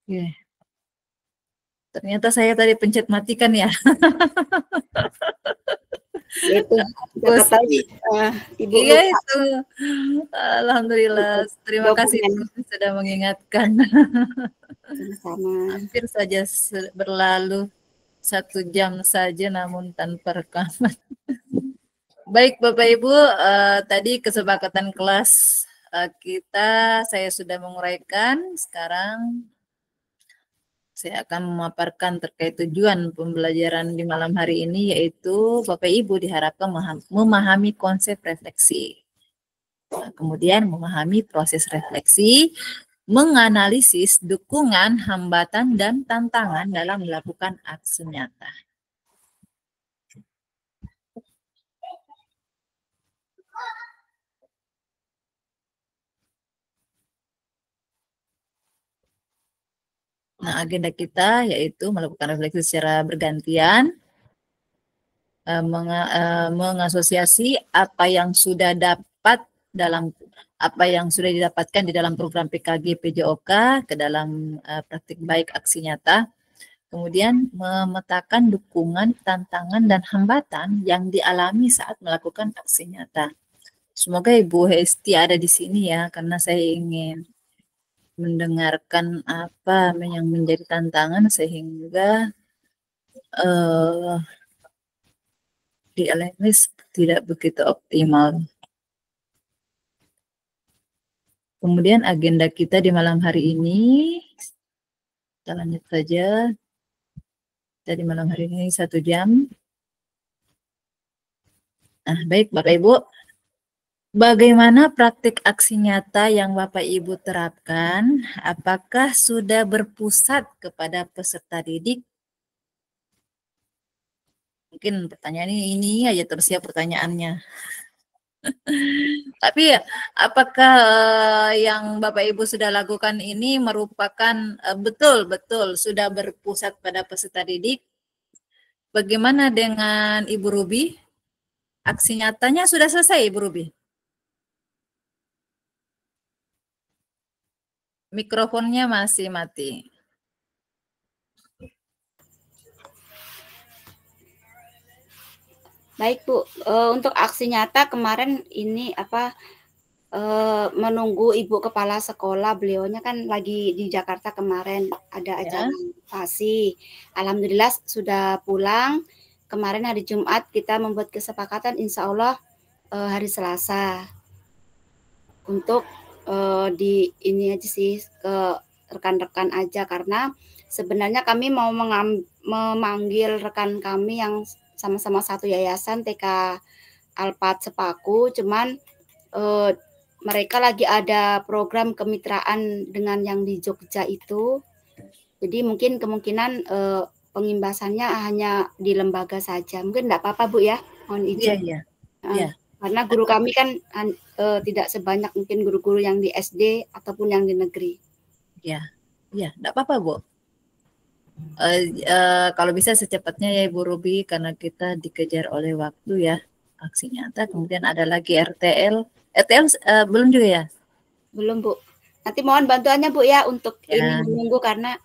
Oke. Ternyata saya tadi pencet matikan ya. Itu siapa tahu Ibu Iya lupa. itu. Alhamdulillah. Terima kasih Dokumen. Bu sudah mengingatkan. Sama-sama. Hampir saja berlalu 1 jam saja namun tanpa rekaman. Baik Bapak Ibu, tadi kesepakatan kelas kita saya sudah menguraikan. Sekarang saya akan memaparkan terkait tujuan pembelajaran di malam hari ini, yaitu Bapak Ibu diharapkan memahami konsep refleksi. Kemudian memahami proses refleksi, menganalisis dukungan, hambatan, dan tantangan dalam melakukan aksi nyata. Nah, agenda kita yaitu melakukan refleksi secara bergantian, mengasosiasi apa yang sudah didapatkan di dalam program PKG PJOK ke dalam praktik baik aksi nyata, kemudian memetakan dukungan, tantangan, dan hambatan yang dialami saat melakukan aksi nyata. Semoga Ibu Hesti ada di sini ya, karena saya ingin mendengarkan apa yang menjadi tantangan sehingga di LMS tidak begitu optimal. Kemudian agenda kita di malam hari ini, kita lanjut saja. Jadi malam hari ini 1 jam. Nah, baik Bapak Ibu. Bagaimana praktik aksi nyata yang Bapak Ibu terapkan? Apakah sudah berpusat kepada peserta didik? Mungkin pertanyaan ini aja terus ya pertanyaannya. Tapi apakah yang Bapak Ibu sudah lakukan ini merupakan betul-betul sudah berpusat pada peserta didik? Bagaimana dengan Ibu Ruby? Aksi nyatanya sudah selesai Ibu Ruby? Mikrofonnya masih mati. Baik Bu, untuk aksi nyata kemarin ini menunggu Ibu Kepala Sekolah, beliaunya kan lagi di Jakarta kemarin ada acara PASI. Alhamdulillah sudah pulang. Kemarin hari Jumat kita membuat kesepakatan insya Allah hari Selasa untuk di ini aja sih ke rekan-rekan aja, karena sebenarnya kami mau memanggil rekan kami yang sama-sama satu yayasan TK Alpat Sepaku, cuman mereka lagi ada program kemitraan dengan yang di Jogja itu, jadi mungkin kemungkinan pengimbasannya hanya di lembaga saja. Mungkin enggak apa-apa Bu ya, mohon izin. Iya. Karena guru kami kan tidak sebanyak mungkin guru-guru yang di SD ataupun yang di negeri. Ya, enggak apa-apa Bu. Kalau bisa secepatnya ya Ibu Ruby, karena kita dikejar oleh waktu ya aksi nyata. Kemudian ada lagi RTL. RTL belum juga ya? Belum Bu. Nanti mohon bantuannya Bu ya untuk ini menunggu, karena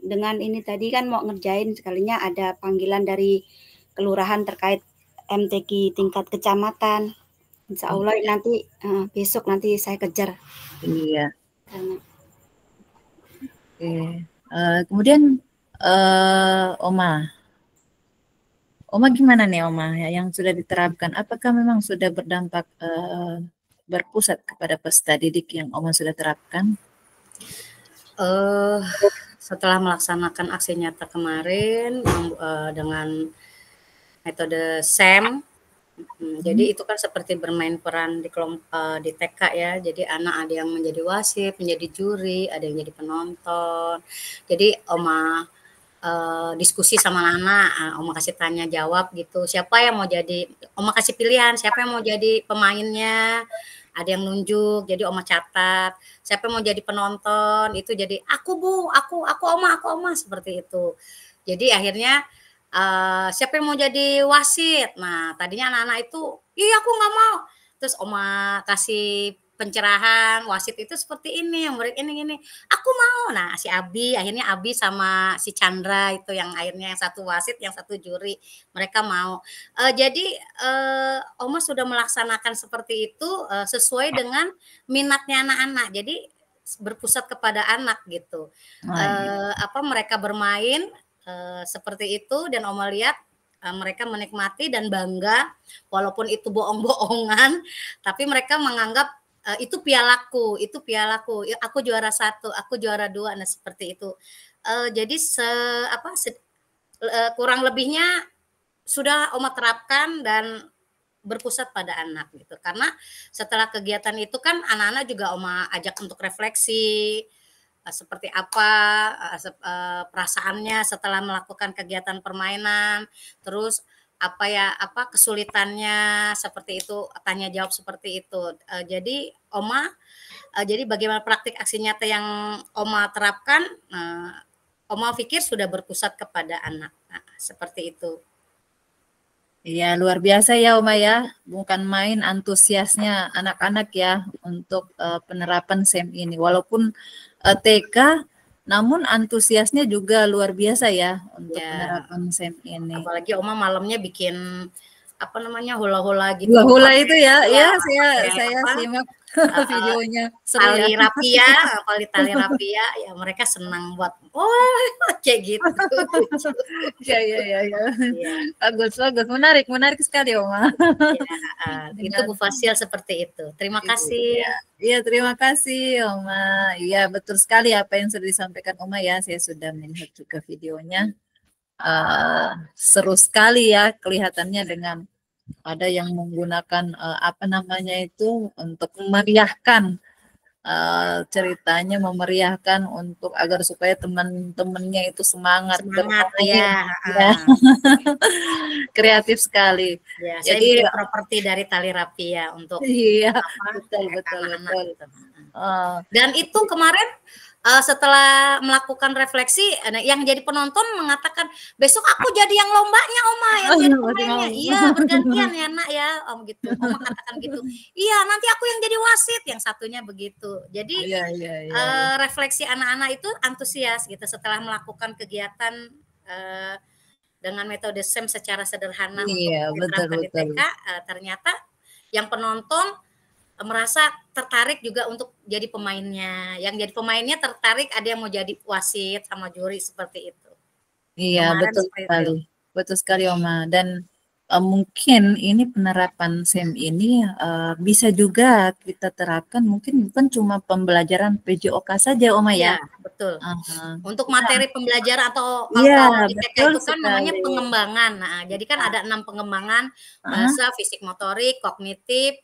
dengan ini tadi kan mau ngerjain sekalinya ada panggilan dari kelurahan terkait MTQ tingkat kecamatan. Insya Allah nanti besok nanti saya kejar. Iya. Kemudian Oma gimana nih Oma yang sudah diterapkan? Apakah memang sudah berdampak berpusat kepada peserta didik yang Oma sudah terapkan? Setelah melaksanakan aksi nyata kemarin dengan metode SEM, jadi itu kan seperti bermain peran di kelompok di TK ya. Jadi anak ada yang menjadi wasit, menjadi juri, ada yang jadi penonton. Jadi Oma diskusi sama anak, Oma kasih tanya jawab gitu. Siapa yang mau jadi? Oma kasih pilihan, siapa yang mau jadi pemainnya? Ada yang nunjuk, jadi Oma catat. Siapa yang mau jadi penonton? Itu jadi aku Bu, aku Oma seperti itu. Jadi akhirnya siapa yang mau jadi wasit? Nah, tadinya anak-anak itu, iya aku nggak mau. Terus Oma kasih pencerahan wasit itu seperti ini, yang murid ini, aku mau. Nah si akhirnya Abi sama si Chandra itu yang akhirnya yang satu wasit, yang satu juri, mereka mau. Jadi Oma sudah melaksanakan seperti itu sesuai dengan minatnya anak-anak. Jadi berpusat kepada anak gitu. Mereka bermain seperti itu, dan Oma lihat mereka menikmati dan bangga, walaupun itu bohong-bohongan, tapi mereka menganggap itu pialaku, aku juara 1, aku juara 2, nah seperti itu. Jadi kurang lebihnya sudah Oma terapkan dan berpusat pada anak gitu. Karena setelah kegiatan itu kan anak-anak juga Oma ajak untuk refleksi, seperti apa perasaannya setelah melakukan kegiatan permainan, terus apa kesulitannya, seperti itu, tanya jawab seperti itu. Jadi jadi bagaimana praktik aksi nyata yang Oma terapkan, Oma pikir sudah berpusat kepada anak. Nah, seperti itu. Iya, luar biasa ya Oma ya, bukan main antusiasnya anak-anak ya untuk penerapan SEM ini. Walaupun TK, namun antusiasnya juga luar biasa ya untuk penerapan SEM ini. Apalagi Oma malamnya bikin hula-hula gitu. Hula itu ya, saya simak videonya. Tali rapia, ya mereka senang buat, kayak gitu. Ya. Bagus, menarik sekali Oma. Itu Bu Fasil seperti itu. Terima kasih. Iya, terima kasih Oma. Iya, betul sekali apa yang sudah disampaikan Oma ya. Saya sudah melihat juga videonya. Seru sekali ya kelihatannya, dengan ada yang menggunakan untuk memeriahkan ceritanya, memeriahkan untuk agar supaya teman-temannya itu semangat ya. Kreatif sekali. Ya, jadi properti dari tali rapia untuk betul. Dan itu kemarin setelah melakukan refleksi, yang jadi penonton mengatakan, besok aku jadi yang lombanya Oma, yang jadi pemainnya. Iya, bergantian ya nak ya, Om gitu. Oma katakan gitu. Iya, nanti aku yang jadi wasit, yang satunya begitu. Jadi refleksi anak-anak itu antusias gitu setelah melakukan kegiatan dengan metode SEM secara sederhana untuk diterapkan di TK. Ternyata yang penonton merasa tertarik juga untuk jadi pemainnya. Yang jadi pemainnya tertarik, ada yang mau jadi wasit sama juri, seperti itu. Iya, betul sekali Oma. Dan mungkin ini penerapan SEM ini bisa juga kita terapkan, mungkin bukan cuma pembelajaran PJOK saja Oma ya. Betul. Untuk materi pembelajaran atau kalau di TK itu kan namanya pengembangan. Nah, jadi kan ada 6 pengembangan: bahasa, fisik motorik, kognitif,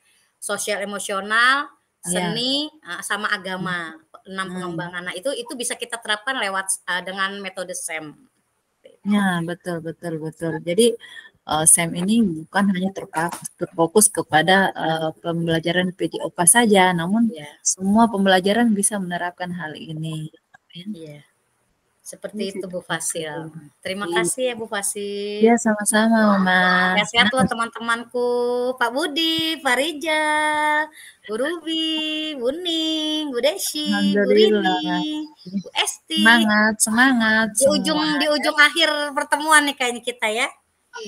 sosial emosional, seni, sama agama. 6 pengembangan. Nah, itu bisa kita terapkan lewat dengan metode SEM. Ya, betul. Jadi SEM ini bukan hanya terfokus kepada pembelajaran PJOK saja, namun semua pembelajaran bisa menerapkan hal ini. Iya. Seperti itu Bu Fasil. Terima kasih ya Bu Fasil. Ya, sama-sama Oma. Sehat-sehat loh teman-temanku. Pak Budi, Pak Rijal, Bu Ruby, Bu Ning, Bu Desi, Bu Rini, Bu Esti. Semangat. Di ujung akhir pertemuan nih kayaknya kita ya.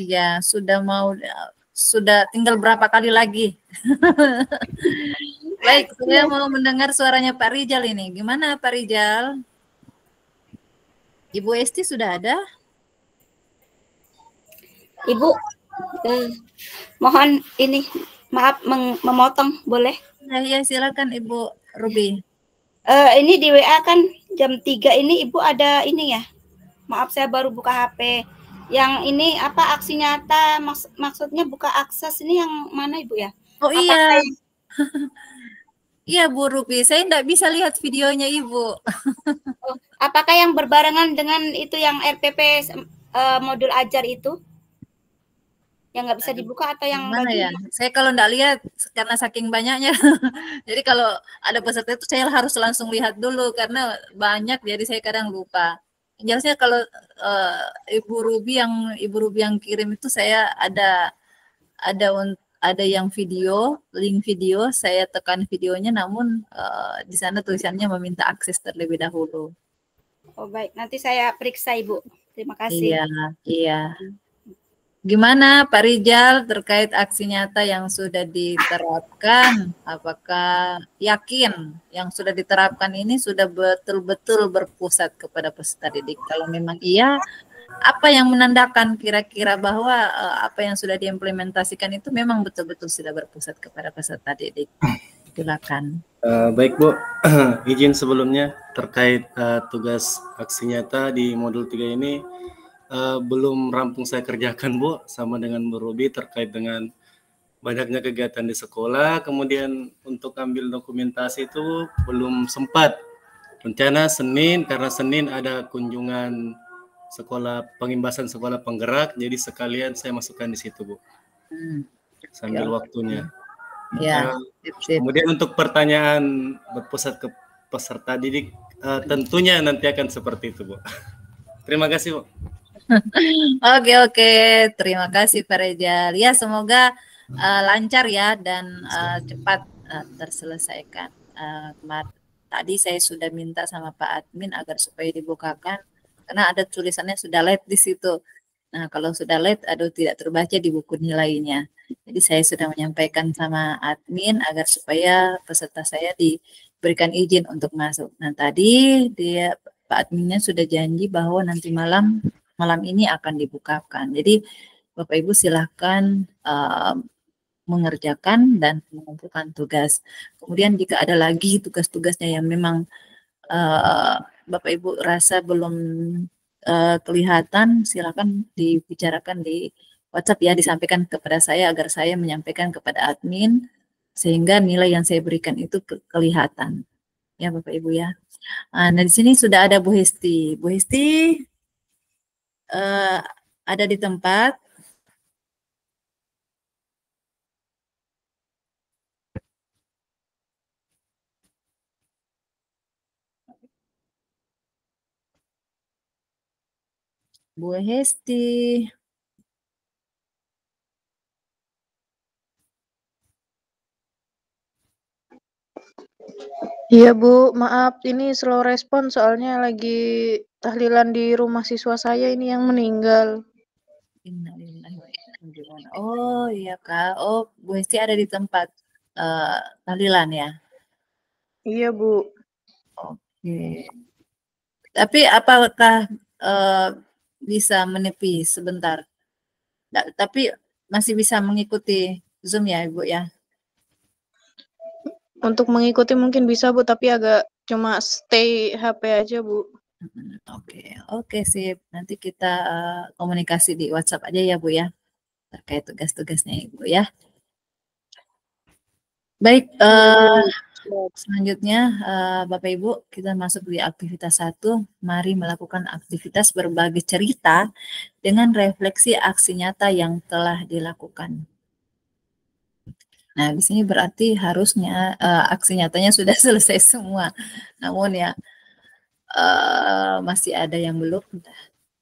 Iya, sudah tinggal berapa kali lagi. Baik, saya mau mendengar suaranya Pak Rijal ini. Gimana Pak Rijal? Ibu Esti sudah ada? Ibu, mohon ini, maaf memotong, boleh? Ya, silakan Ibu Ruby. Ini di WA kan jam 3 ini Ibu ada ini ya? Maaf, saya baru buka HP. Yang ini apa, aksi nyata, maksudnya buka akses ini yang mana Ibu ya? Oh iya. Iya Bu Ruby, saya tidak bisa lihat videonya Ibu. Apakah yang berbarengan dengan itu yang RPP modul ajar itu? Yang nggak bisa dibuka atau yang mana ya? Saya kalau tidak lihat karena saking banyaknya. Jadi kalau ada peserta itu saya harus langsung lihat dulu karena banyak, jadi saya kadang lupa. Jelasnya kalau Ibu Ruby yang kirim itu saya ada ada yang video, link video, saya tekan videonya, namun di sana tulisannya meminta akses terlebih dahulu. Oh baik, nanti saya periksa Ibu. Terima kasih. Iya, iya. Gimana Pak Rijal terkait aksi nyata yang sudah diterapkan? Apakah yakin yang sudah diterapkan ini sudah betul-betul berpusat kepada peserta didik? Kalau memang iya, apa yang menandakan kira-kira bahwa apa yang sudah diimplementasikan itu memang betul-betul sudah berpusat kepada peserta didik? Silakan. Baik Bu, izin sebelumnya terkait tugas aksi nyata di modul 3 ini belum rampung saya kerjakan Bu, sama dengan Bu Ruby terkait dengan banyaknya kegiatan di sekolah, kemudian untuk ambil dokumentasi itu belum sempat. Rencana Senin, karena Senin ada kunjungan sekolah pengimbasan sekolah penggerak, jadi sekalian saya masukkan di situ Bu, sambil waktunya. Ya, Kemudian untuk pertanyaan berpusat ke peserta didik, tentunya nanti akan seperti itu Bu. Terima kasih Bu. Oke, terima kasih Pak Rijal. Ya, semoga lancar ya dan cepat terselesaikan. Tadi saya sudah minta sama Pak Admin agar supaya dibukakan, karena ada tulisannya sudah late di situ. Nah, kalau sudah late, tidak terbaca di buku nilainya. Jadi saya sudah menyampaikan sama admin agar supaya peserta saya diberikan izin untuk masuk. Nah, tadi Pak adminnya sudah janji bahwa nanti malam ini akan dibukakan. Jadi Bapak Ibu silahkan mengerjakan dan mengumpulkan tugas. Kemudian jika ada lagi tugas-tugasnya yang memang Bapak Ibu rasa belum kelihatan, silakan dibicarakan di WhatsApp ya, disampaikan kepada saya agar saya menyampaikan kepada admin sehingga nilai yang saya berikan itu kelihatan. Ya Bapak Ibu ya. Nah, di sini sudah ada Bu Hesti. Bu Hesti ada di tempat. Bu Hesti. Iya Bu, maaf ini slow respon soalnya lagi tahlilan di rumah siswa saya ini yang meninggal. Oh iya Kak, oh Bu Hesti ada di tempat tahlilan ya? Iya Bu. Oke. Tapi apakah bisa menepi sebentar? Tapi masih bisa mengikuti Zoom ya Ibu ya? Untuk mengikuti mungkin bisa Bu, tapi agak cuma stay HP aja Bu. Oke sip. Nanti kita komunikasi di WhatsApp aja ya Bu ya, terkait tugas-tugasnya Ibu ya. Baik, selanjutnya Bapak Ibu kita masuk di aktivitas 1. Mari melakukan aktivitas berbagi cerita dengan refleksi aksi nyata yang telah dilakukan. Nah, di sini berarti harusnya aksi nyatanya sudah selesai semua. Namun ya masih ada yang belum.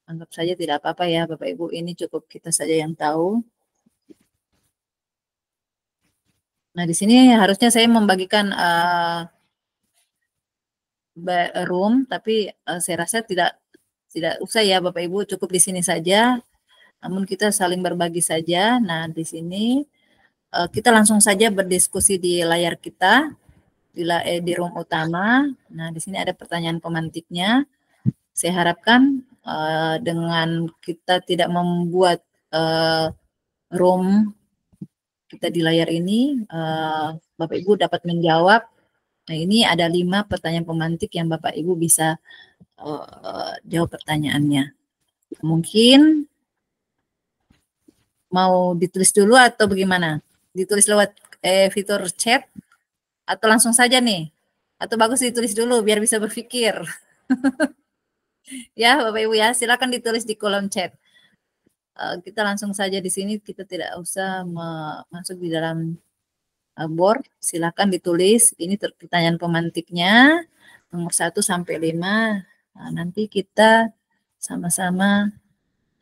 Anggap saja tidak apa-apa ya Bapak Ibu, ini cukup kita saja yang tahu. Nah, di sini harusnya saya membagikan room, tapi saya rasa tidak usah ya Bapak Ibu, cukup di sini saja. Namun kita saling berbagi saja. Nah, di sini kita langsung saja berdiskusi di layar kita, di room utama. Nah, di sini ada pertanyaan pemantiknya. Saya harapkan dengan kita tidak membuat room kita di layar ini, Bapak Ibu dapat menjawab. Nah, ini ada 5 pertanyaan pemantik yang Bapak Ibu bisa jawab pertanyaannya. Mungkin mau ditulis dulu atau bagaimana? Ditulis lewat fitur chat atau langsung saja nih? Atau bagus ditulis dulu biar bisa berpikir. Ya Bapak Ibu ya, silakan ditulis di kolom chat. Kita langsung saja di sini, kita tidak usah masuk di dalam board. Silakan ditulis, ini pertanyaan pemantiknya nomor 1 sampai 5. Nah, nanti kita sama-sama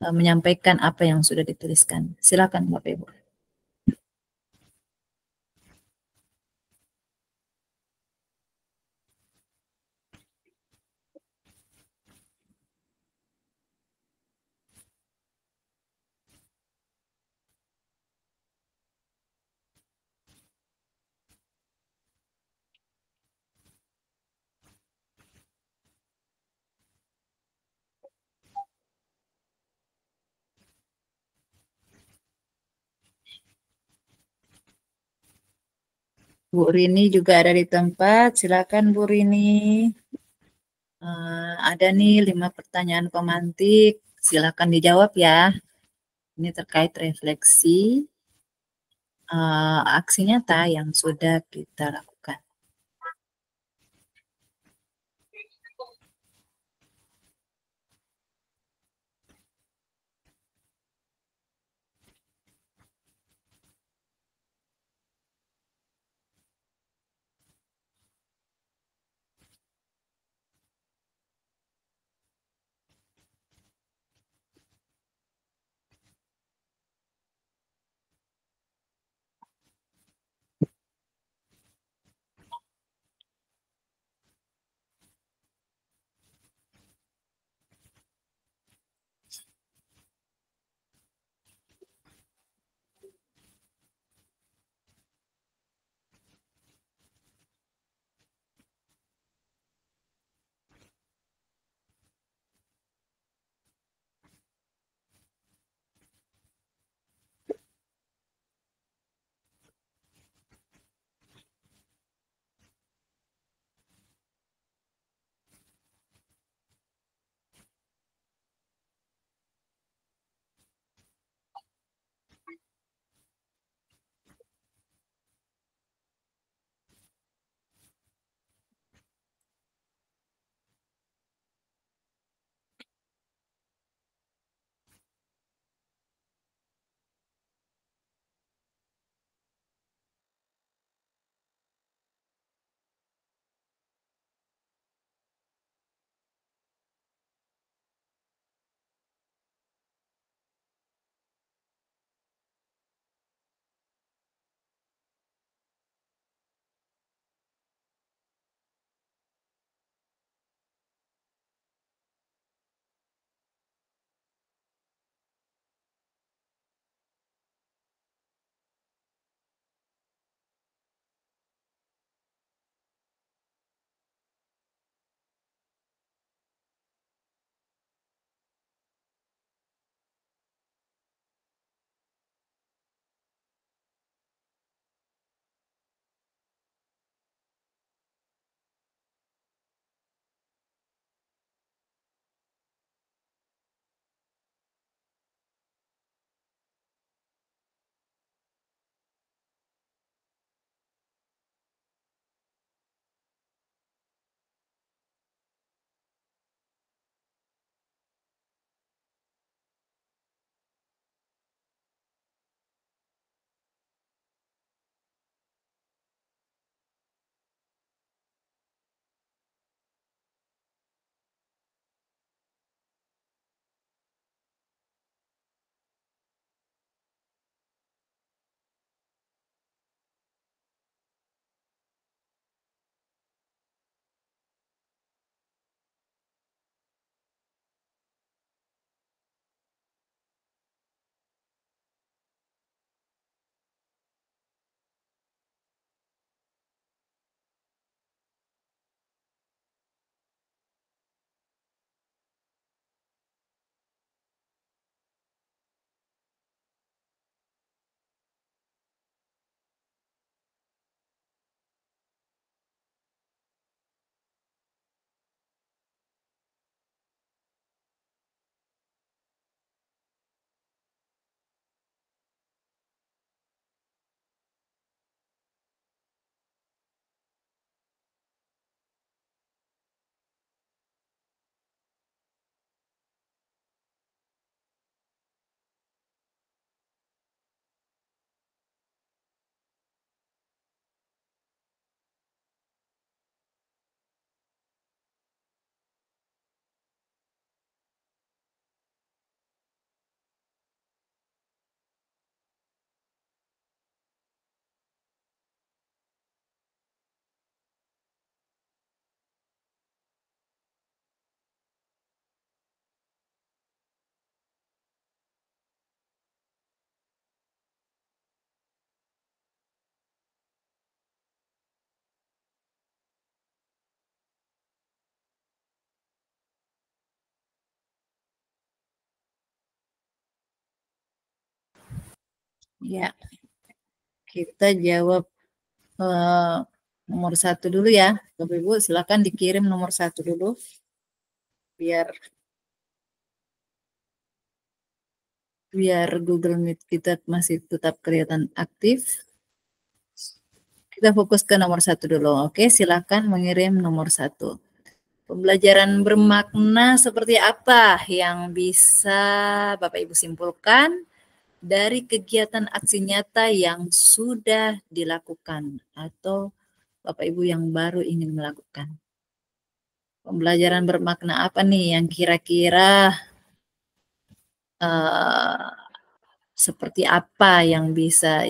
menyampaikan apa yang sudah dituliskan. Silakan Bapak Ibu. Bu Rini juga ada di tempat. Silakan Bu Rini. Ada nih 5 pertanyaan pemantik. Silakan dijawab ya. Ini terkait refleksi aksi nyata yang sudah kita lakukan. Ya, kita jawab nomor 1 dulu ya. Bapak Ibu silakan dikirim nomor 1 dulu biar Google Meet kita masih tetap kelihatan aktif. Kita fokus ke nomor 1 dulu. Oke, silakan mengirim nomor 1. Pembelajaran bermakna seperti apa yang bisa Bapak Ibu simpulkan dari kegiatan aksi nyata yang sudah dilakukan atau Bapak Ibu yang baru ingin melakukan? Pembelajaran bermakna apa nih yang kira-kira seperti apa yang bisa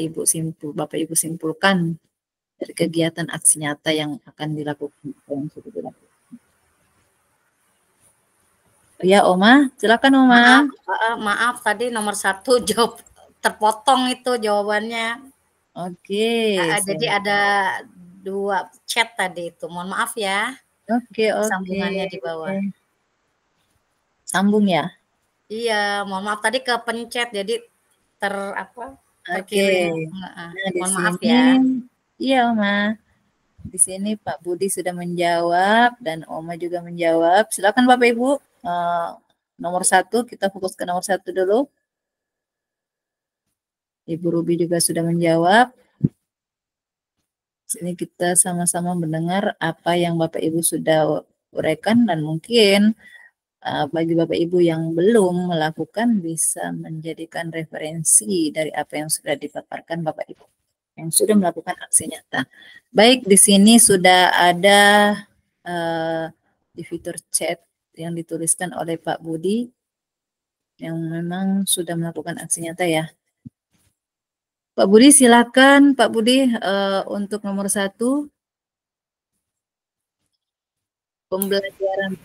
Bapak Ibu simpulkan dari kegiatan aksi nyata yang akan dilakukan, yang sudah dilakukan? Ya, Oma, silakan Oma. Maaf tadi nomor 1 jawab terpotong itu jawabannya. Oke. Jadi ada 2 chat tadi itu. Mohon maaf ya. Oke. Sambungannya di bawah. Sambung ya? Iya, mohon maaf tadi kepencet jadi Oke. terkirim. Mohon maaf sini, ya. Iya, Oma. Di sini Pak Budi sudah menjawab dan Oma juga menjawab. Silakan Bapak Ibu. Nomor 1, kita fokus ke nomor 1 dulu. Ibu Ruby juga sudah menjawab. Sini kita sama-sama mendengar apa yang Bapak Ibu sudah uraikan dan mungkin bagi Bapak Ibu yang belum melakukan bisa menjadikan referensi dari apa yang sudah dipaparkan Bapak Ibu yang sudah melakukan aksi nyata. Baik, di sini sudah ada di fitur chat yang dituliskan oleh Pak Budi yang memang sudah melakukan aksi nyata ya. Pak Budi silakan Pak Budi untuk nomor 1 pembelajaran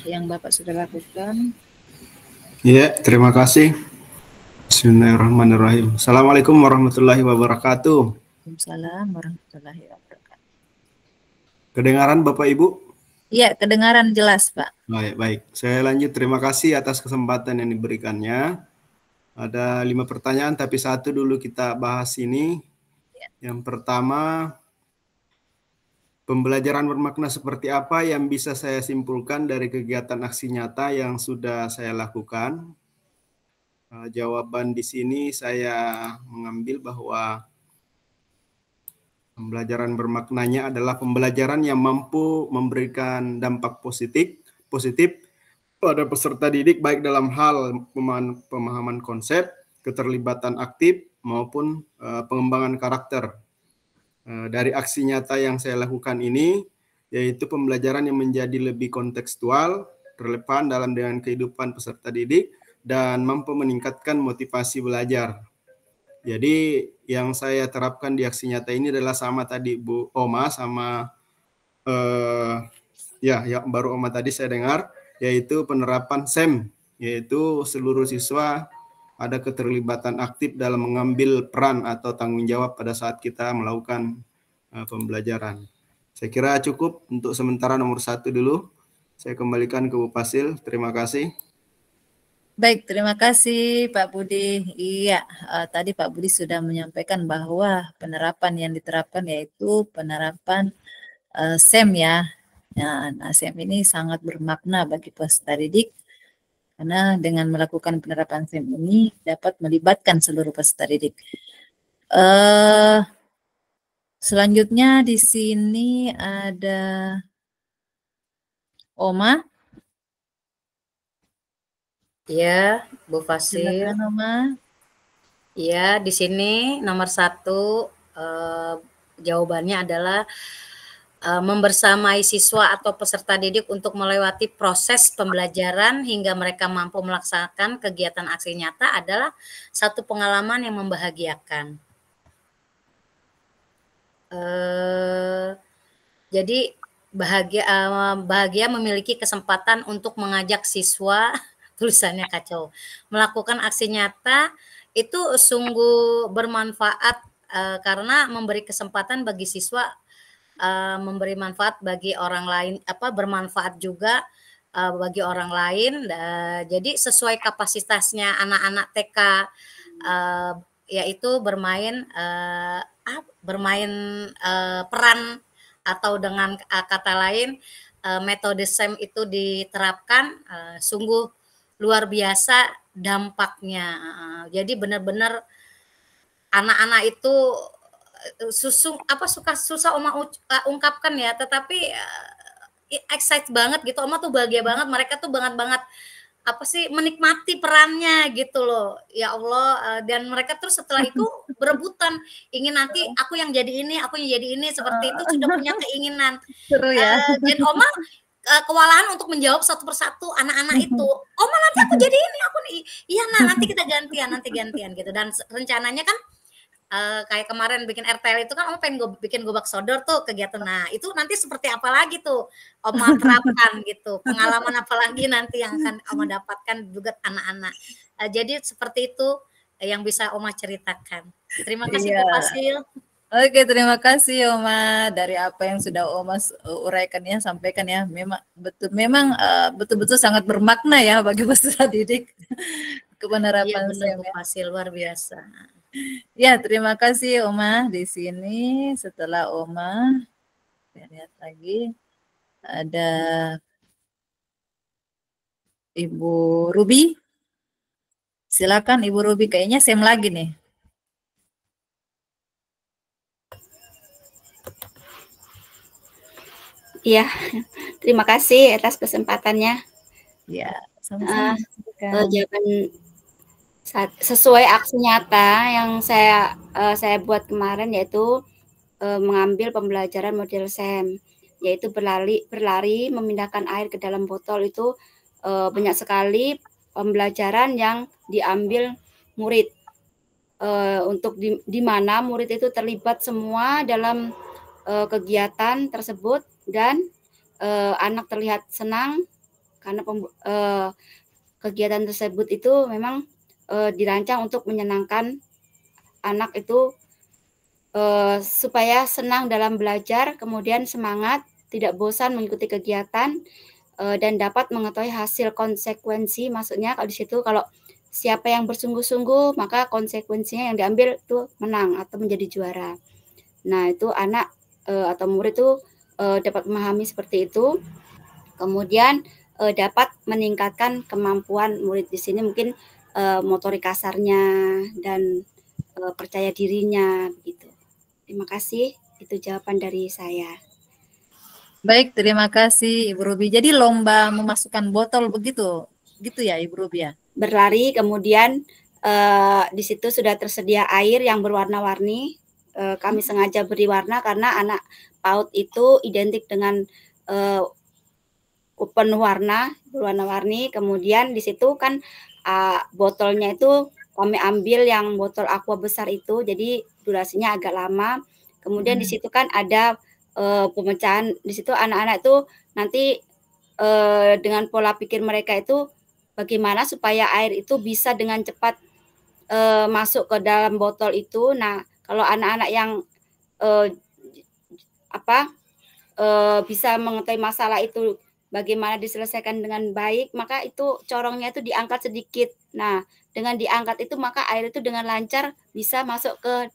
yang Bapak sudah lakukan. Ya, terima kasih. Bismillahirrahmanirrahim. Assalamualaikum warahmatullahi wabarakatuh. Waalaikumsalam warahmatullahi wabarakatuh. Kedengaran Bapak Ibu? Iya, kedengaran jelas Pak. Baik. Saya lanjut. Terima kasih atas kesempatan yang diberikannya. Ada 5 pertanyaan, tapi 1 dulu kita bahas ini. Yang pertama, pembelajaran bermakna seperti apa yang bisa saya simpulkan dari kegiatan aksi nyata yang sudah saya lakukan? Jawaban di sini saya mengambil bahwa pembelajaran bermaknanya adalah pembelajaran yang mampu memberikan dampak positif pada peserta didik baik dalam hal pemahaman konsep, keterlibatan aktif maupun pengembangan karakter. Dari aksi nyata yang saya lakukan ini yaitu pembelajaran yang menjadi lebih kontekstual, relevan dengan kehidupan peserta didik dan mampu meningkatkan motivasi belajar. Jadi yang saya terapkan di aksi nyata ini adalah sama tadi Bu Oma sama yang baru Oma tadi saya dengar, yaitu penerapan SEM, yaitu seluruh siswa ada keterlibatan aktif dalam mengambil peran atau tanggung jawab pada saat kita melakukan pembelajaran. Saya kira cukup untuk sementara nomor 1 dulu. Saya kembalikan ke Bu Pasil. Terima kasih. Baik, terima kasih Pak Budi. Iya, tadi Pak Budi sudah menyampaikan bahwa penerapan yang diterapkan yaitu penerapan SEM ya. Nah, SEM ini sangat bermakna bagi peserta didik karena dengan melakukan penerapan SEM ini dapat melibatkan seluruh peserta didik. Selanjutnya di sini ada Oma. Ya, Bu Fasil. Silakan Oma. Ya, di sini nomor 1 jawabannya adalah membersamai siswa atau peserta didik untuk melewati proses pembelajaran hingga mereka mampu melaksanakan kegiatan aksi nyata adalah satu pengalaman yang membahagiakan. Jadi bahagia memiliki kesempatan untuk mengajak siswa tulisannya kacau melakukan aksi nyata itu sungguh bermanfaat karena memberi kesempatan bagi siswa memberi manfaat bagi orang lain, bermanfaat juga bagi orang lain. Jadi sesuai kapasitasnya anak-anak TK yaitu bermain peran, atau dengan kata lain metode SEM itu diterapkan sungguh luar biasa dampaknya. Jadi benar-benar anak-anak itu susah Oma ungkapkan ya, tetapi excited banget gitu. Oma tuh bahagia banget, mereka tuh banget menikmati perannya gitu loh. Ya Allah, dan mereka terus setelah itu berebutan ingin nanti aku yang jadi ini, aku yang jadi ini, seperti itu sudah punya keinginan. Seru ya. Dan Oma kewalahan untuk menjawab satu persatu anak-anak itu. Oma nanti aku jadi ini, aku nih. Iya nanti kita gantian gitu. Dan rencananya kan kayak kemarin bikin RTL itu kan Oma pengen bikin gobak sodor tuh kegiatan. Nah itu nanti seperti apa lagi tuh Oma terapkan gitu, pengalaman apa lagi nanti yang akan Oma dapatkan juga anak-anak. Jadi seperti itu yang bisa Oma ceritakan. Terima kasih Bu Fasil. Oke, terima kasih Oma dari apa yang sudah Oma uraikan ya, sampaikan ya. Memang betul-betul sangat bermakna ya bagi peserta didik kepenerapan SEM Bu Fasil, luar biasa. Ya, terima kasih Oma di sini. Setelah Oma, saya lihat lagi ada Ibu Ruby. Silakan Ibu Ruby, kayaknya SEM lagi nih. Iya, terima kasih atas kesempatannya. Ya, sama-sama. Jawaban sesuai aksi nyata yang saya buat kemarin, yaitu mengambil pembelajaran model SEM, yaitu berlari memindahkan air ke dalam botol. Itu banyak sekali pembelajaran yang diambil murid, untuk di mana murid itu terlibat semua dalam kegiatan tersebut, dan anak terlihat senang karena kegiatan tersebut itu memang dirancang untuk menyenangkan anak itu, supaya senang dalam belajar, kemudian semangat, tidak bosan mengikuti kegiatan, dan dapat mengetahui hasil konsekuensi. Maksudnya kalau di situ, kalau siapa yang bersungguh-sungguh, maka konsekuensinya yang diambil itu menang atau menjadi juara. Nah, itu anak atau murid itu dapat memahami seperti itu. Kemudian dapat meningkatkan kemampuan murid di sini, mungkin motorik kasarnya dan percaya dirinya begitu. Terima kasih, itu jawaban dari saya. Baik, terima kasih Ibu Ruby. Jadi lomba memasukkan botol begitu, gitu ya Ibu Ruby ya? Berlari, kemudian di situ sudah tersedia air yang berwarna-warni. Kami sengaja beri warna karena anak PAUD itu identik dengan penuh warna, berwarna-warni. Kemudian di situ kan botolnya itu kami ambil yang botol aqua besar itu, jadi durasinya agak lama. Kemudian di situ kan ada pemecahan. Di situ anak-anak itu nanti dengan pola pikir mereka itu bagaimana supaya air itu bisa dengan cepat masuk ke dalam botol itu. Nah, kalau anak-anak yang bisa mengetahui masalah itu bagaimana diselesaikan dengan baik, maka itu corongnya itu diangkat sedikit. Nah, dengan diangkat itu maka air itu dengan lancar bisa masuk ke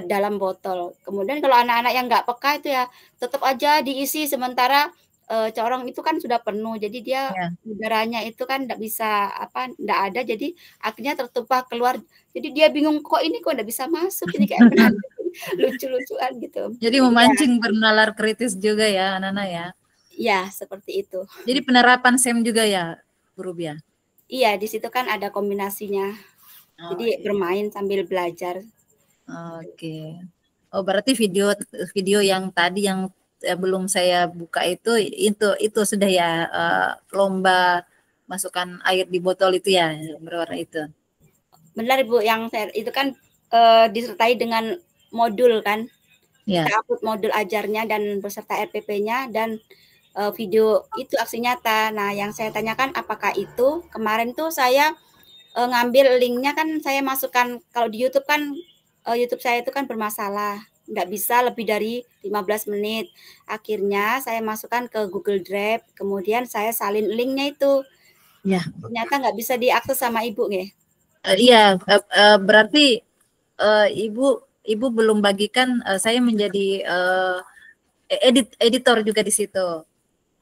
dalam botol. Kemudian kalau anak-anak yang nggak peka itu ya tetap aja diisi, sementara corong itu kan sudah penuh, jadi dia udaranya itu kan nggak bisa nggak ada, jadi akhirnya tertumpah keluar. Jadi dia bingung, kok ini kok nggak bisa masuk, ini kayak lucu-lucuan gitu. Jadi memancing bernalar kritis juga ya anak-anak ya. Iya, seperti itu. Jadi penerapan SEM juga ya, Bu Ruby ya? Iya, di situ kan ada kombinasinya. Jadi bermain sambil belajar. Oke. Oh, berarti video yang tadi yang belum saya buka itu sudah ya lomba masukkan air di botol itu ya, berwarna itu. Benar Ibu, yang itu kan disertai dengan modul kan. Ya. Kita upload modul ajarnya dan beserta RPP-nya dan video itu aksi nyata. Nah, yang saya tanyakan apakah itu kemarin tuh saya ngambil linknya kan, saya masukkan. Kalau di YouTube kan YouTube saya itu kan bermasalah, nggak bisa lebih dari 15 menit. Akhirnya saya masukkan ke Google Drive, kemudian saya salin linknya itu. Ya. Ternyata nggak bisa diakses sama Ibu nggih. Iya, berarti ibu belum bagikan, saya menjadi editor juga di situ.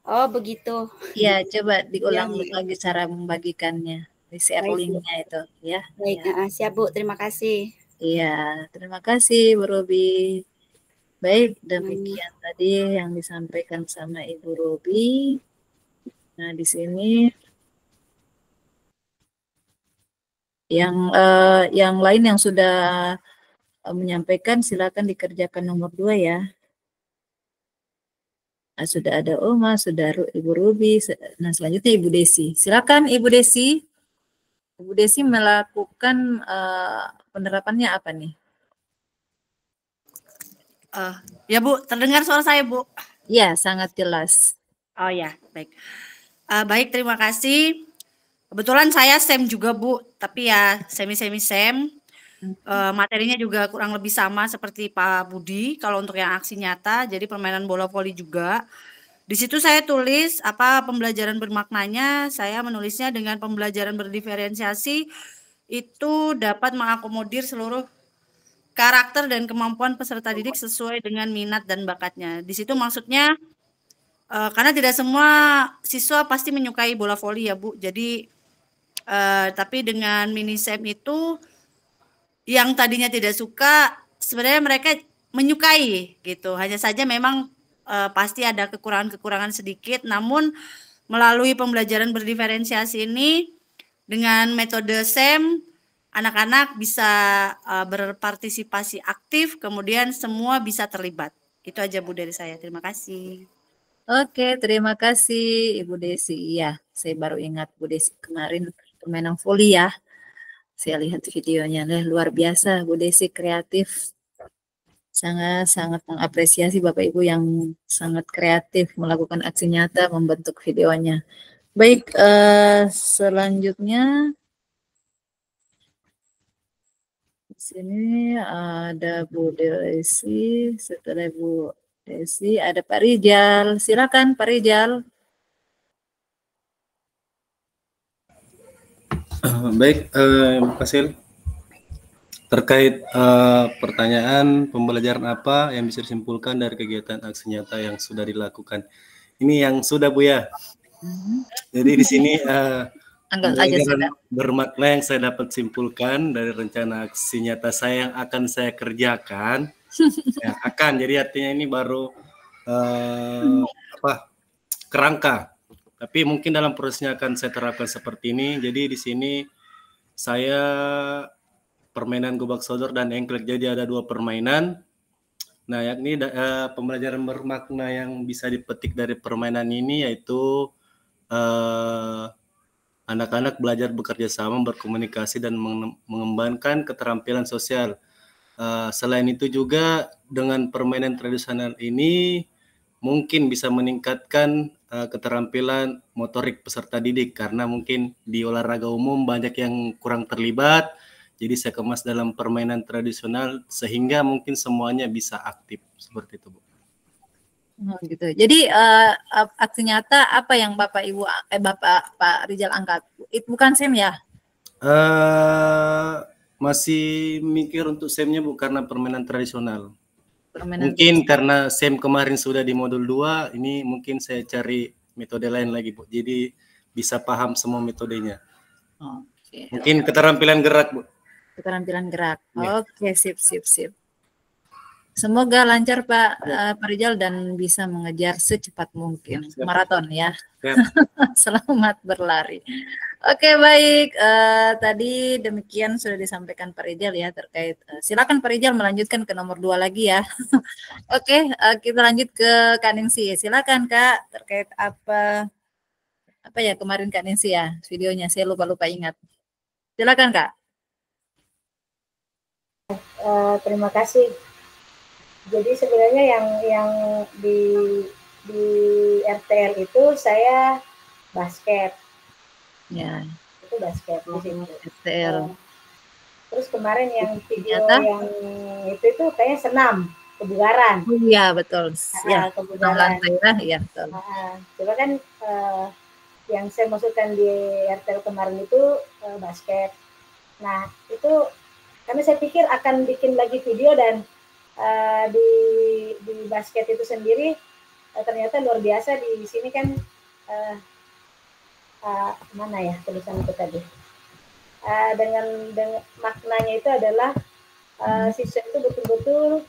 Oh, begitu. Iya, coba Iya, diulang iya. lagi cara membagikannya, di share Baik, Bu. linknya itu, ya. Baik, Ya. siap Bu. Terima kasih. Iya, terima kasih Bu Robi. Baik, Hmm. demikian tadi yang disampaikan sama Ibu Robi. Nah, di sini yang lain yang sudah menyampaikan silakan dikerjakan nomor 2 ya. Nah, sudah ada Oma, sudah Ibu Ruby, nah selanjutnya Ibu Desi. Silakan Ibu Desi. Ibu Desi melakukan penerapannya apa nih? Ya Bu, terdengar suara saya Bu? Ya, sangat jelas. Oh ya, baik. Baik, terima kasih. Kebetulan saya SEM juga Bu, tapi ya semi-semi SEM. Materinya juga kurang lebih sama seperti Pak Budi kalau untuk yang aksi nyata, jadi permainan bola voli juga. Di situ saya tulis pembelajaran bermaknanya, saya menulisnya dengan pembelajaran berdiferensiasi itu dapat mengakomodir seluruh karakter dan kemampuan peserta didik sesuai dengan minat dan bakatnya. Di situ maksudnya karena tidak semua siswa pasti menyukai bola voli ya Bu. Jadi tapi dengan mini SEM itu yang tadinya tidak suka sebenarnya mereka menyukai gitu. Hanya saja memang pasti ada kekurangan-kekurangan sedikit, namun melalui pembelajaran berdiferensiasi ini dengan metode SEM anak-anak bisa berpartisipasi aktif, kemudian semua bisa terlibat. Itu aja Bu dari saya. Terima kasih. Oke, terima kasih Ibu Desi. Iya, saya baru ingat Bu Desi kemarin permainan voli ya. Saya lihat videonya, luar biasa Bu Desi, kreatif. Sangat-sangat mengapresiasi Bapak Ibu yang sangat kreatif melakukan aksi nyata membentuk videonya. Baik, selanjutnya di sini ada Bu Desi, setelah Bu Desi ada Pak Rijal. Silakan Pak Rijal. Baik, Pak Sil. Terkait pertanyaan pembelajaran apa yang bisa disimpulkan dari kegiatan aksi nyata yang sudah dilakukan. Ini yang sudah Bu ya. Jadi di sini pembelajaran bermakna yang saya dapat simpulkan dari rencana aksi nyata saya yang akan saya kerjakan. Ya, jadi artinya ini baru kerangka. Tapi mungkin dalam prosesnya akan saya terapkan seperti ini. Jadi di sini saya permainan gobak sodor dan engklek, jadi ada 2 permainan. Nah, yakni pembelajaran bermakna yang bisa dipetik dari permainan ini yaitu anak-anak belajar bekerja sama, berkomunikasi dan mengembangkan keterampilan sosial. Selain itu juga dengan permainan tradisional ini mungkin bisa meningkatkan keterampilan motorik peserta didik karena mungkin di olahraga umum banyak yang kurang terlibat. Jadi saya kemas dalam permainan tradisional sehingga mungkin semuanya bisa aktif seperti itu Bu. Oh, gitu. Jadi aksi nyata apa yang Bapak Ibu Pak Rijal angkat? Itu bukan SEM ya? Masih mikir untuk SEM-nya Bu karena permainan tradisional. Permainan mungkin karena SEM kemarin sudah di modul 2, ini mungkin saya cari metode lain lagi Bu. Jadi bisa paham semua metodenya. Okay. Mungkin keterampilan gerak Bu. Keterampilan gerak. Ya. Oke, sip. Semoga lancar Pak Rijal dan bisa mengejar secepat mungkin maraton ya. Selamat berlari. Oke, baik. Tadi demikian sudah disampaikan Pak Rijal ya terkait. Silakan Pak Rijal melanjutkan ke nomor 2 lagi ya. Oke, kita lanjut ke Kak Ningsi. Silakan Kak terkait apa ya kemarin Kak Ningsi ya videonya. Saya lupa ingat. Silakan Kak. Terima kasih. Jadi sebenarnya yang di RTL itu saya basket. Ya. Itu basket di situ. RTL. Terus kemarin yang video yang itu kayaknya senam kebugaran. Oh iya betul. Ya, kebugaran. Iya betul. Coba kan yang saya maksudkan di RTL kemarin itu basket. Nah, itu karena saya pikir akan bikin lagi video dan di basket itu sendiri ternyata luar biasa. Di sini kan mana ya tulisan itu tadi, dengan maknanya itu adalah siswa itu betul-betul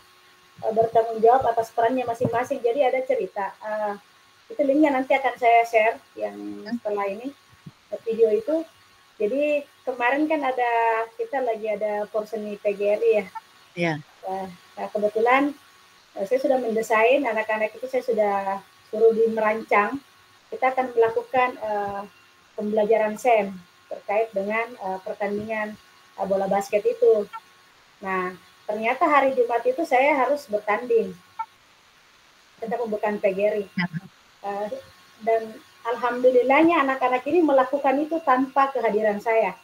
bertanggung jawab atas perannya masing-masing. Jadi ada cerita, itu linknya nanti akan saya share yang setelah ini video itu. Jadi kemarin kan kita lagi ada porseni PGRI ya. Ya. Nah, kebetulan saya sudah mendesain, anak-anak itu saya sudah suruh merancang. Kita akan melakukan pembelajaran SEM terkait dengan pertandingan bola basket itu. Nah, ternyata hari Jumat itu saya harus bertanding. Kita bukan PGRI. Dan alhamdulillahnya anak-anak ini melakukan itu tanpa kehadiran saya.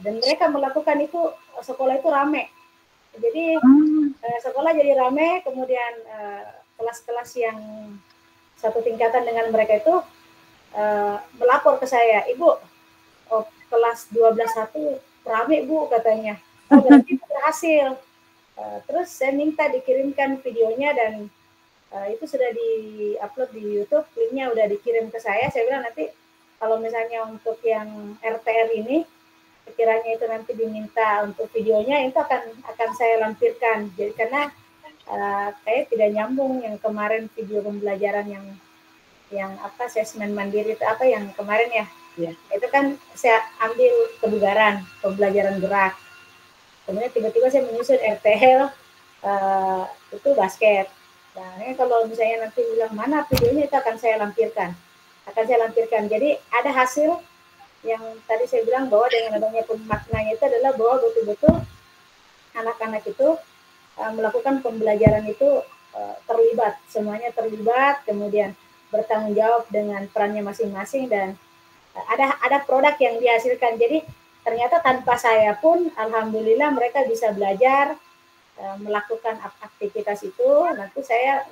Dan mereka melakukan itu, sekolah itu rame. Jadi sekolah jadi rame, kemudian kelas-kelas yang satu tingkatan dengan mereka itu melapor ke saya, "Ibu, kelas 12-1 rame Bu," katanya. "Oh, berarti berhasil." Terus saya minta dikirimkan videonya dan itu sudah di-upload di YouTube, linknya udah dikirim ke saya. Saya bilang nanti kalau misalnya untuk yang RTR ini, sekiranya itu nanti diminta untuk videonya, itu akan saya lampirkan. Jadi karena kayak tidak nyambung yang kemarin video pembelajaran yang asesmen mandiri itu yang kemarin ya. Yeah. Itu kan saya ambil kebugaran, pembelajaran gerak. Kemudian tiba-tiba saya menyusun RTL itu basket. Nah, kalau misalnya nanti bilang mana videonya, itu akan saya lampirkan. Jadi ada hasil yang tadi saya bilang bahwa dengan adanya pemaknanya itu adalah bahwa betul-betul anak-anak itu melakukan pembelajaran itu terlibat, semuanya terlibat, kemudian bertanggung jawab dengan perannya masing-masing, dan ada produk yang dihasilkan. Jadi ternyata tanpa saya pun alhamdulillah mereka bisa belajar melakukan aktivitas itu. Nanti saya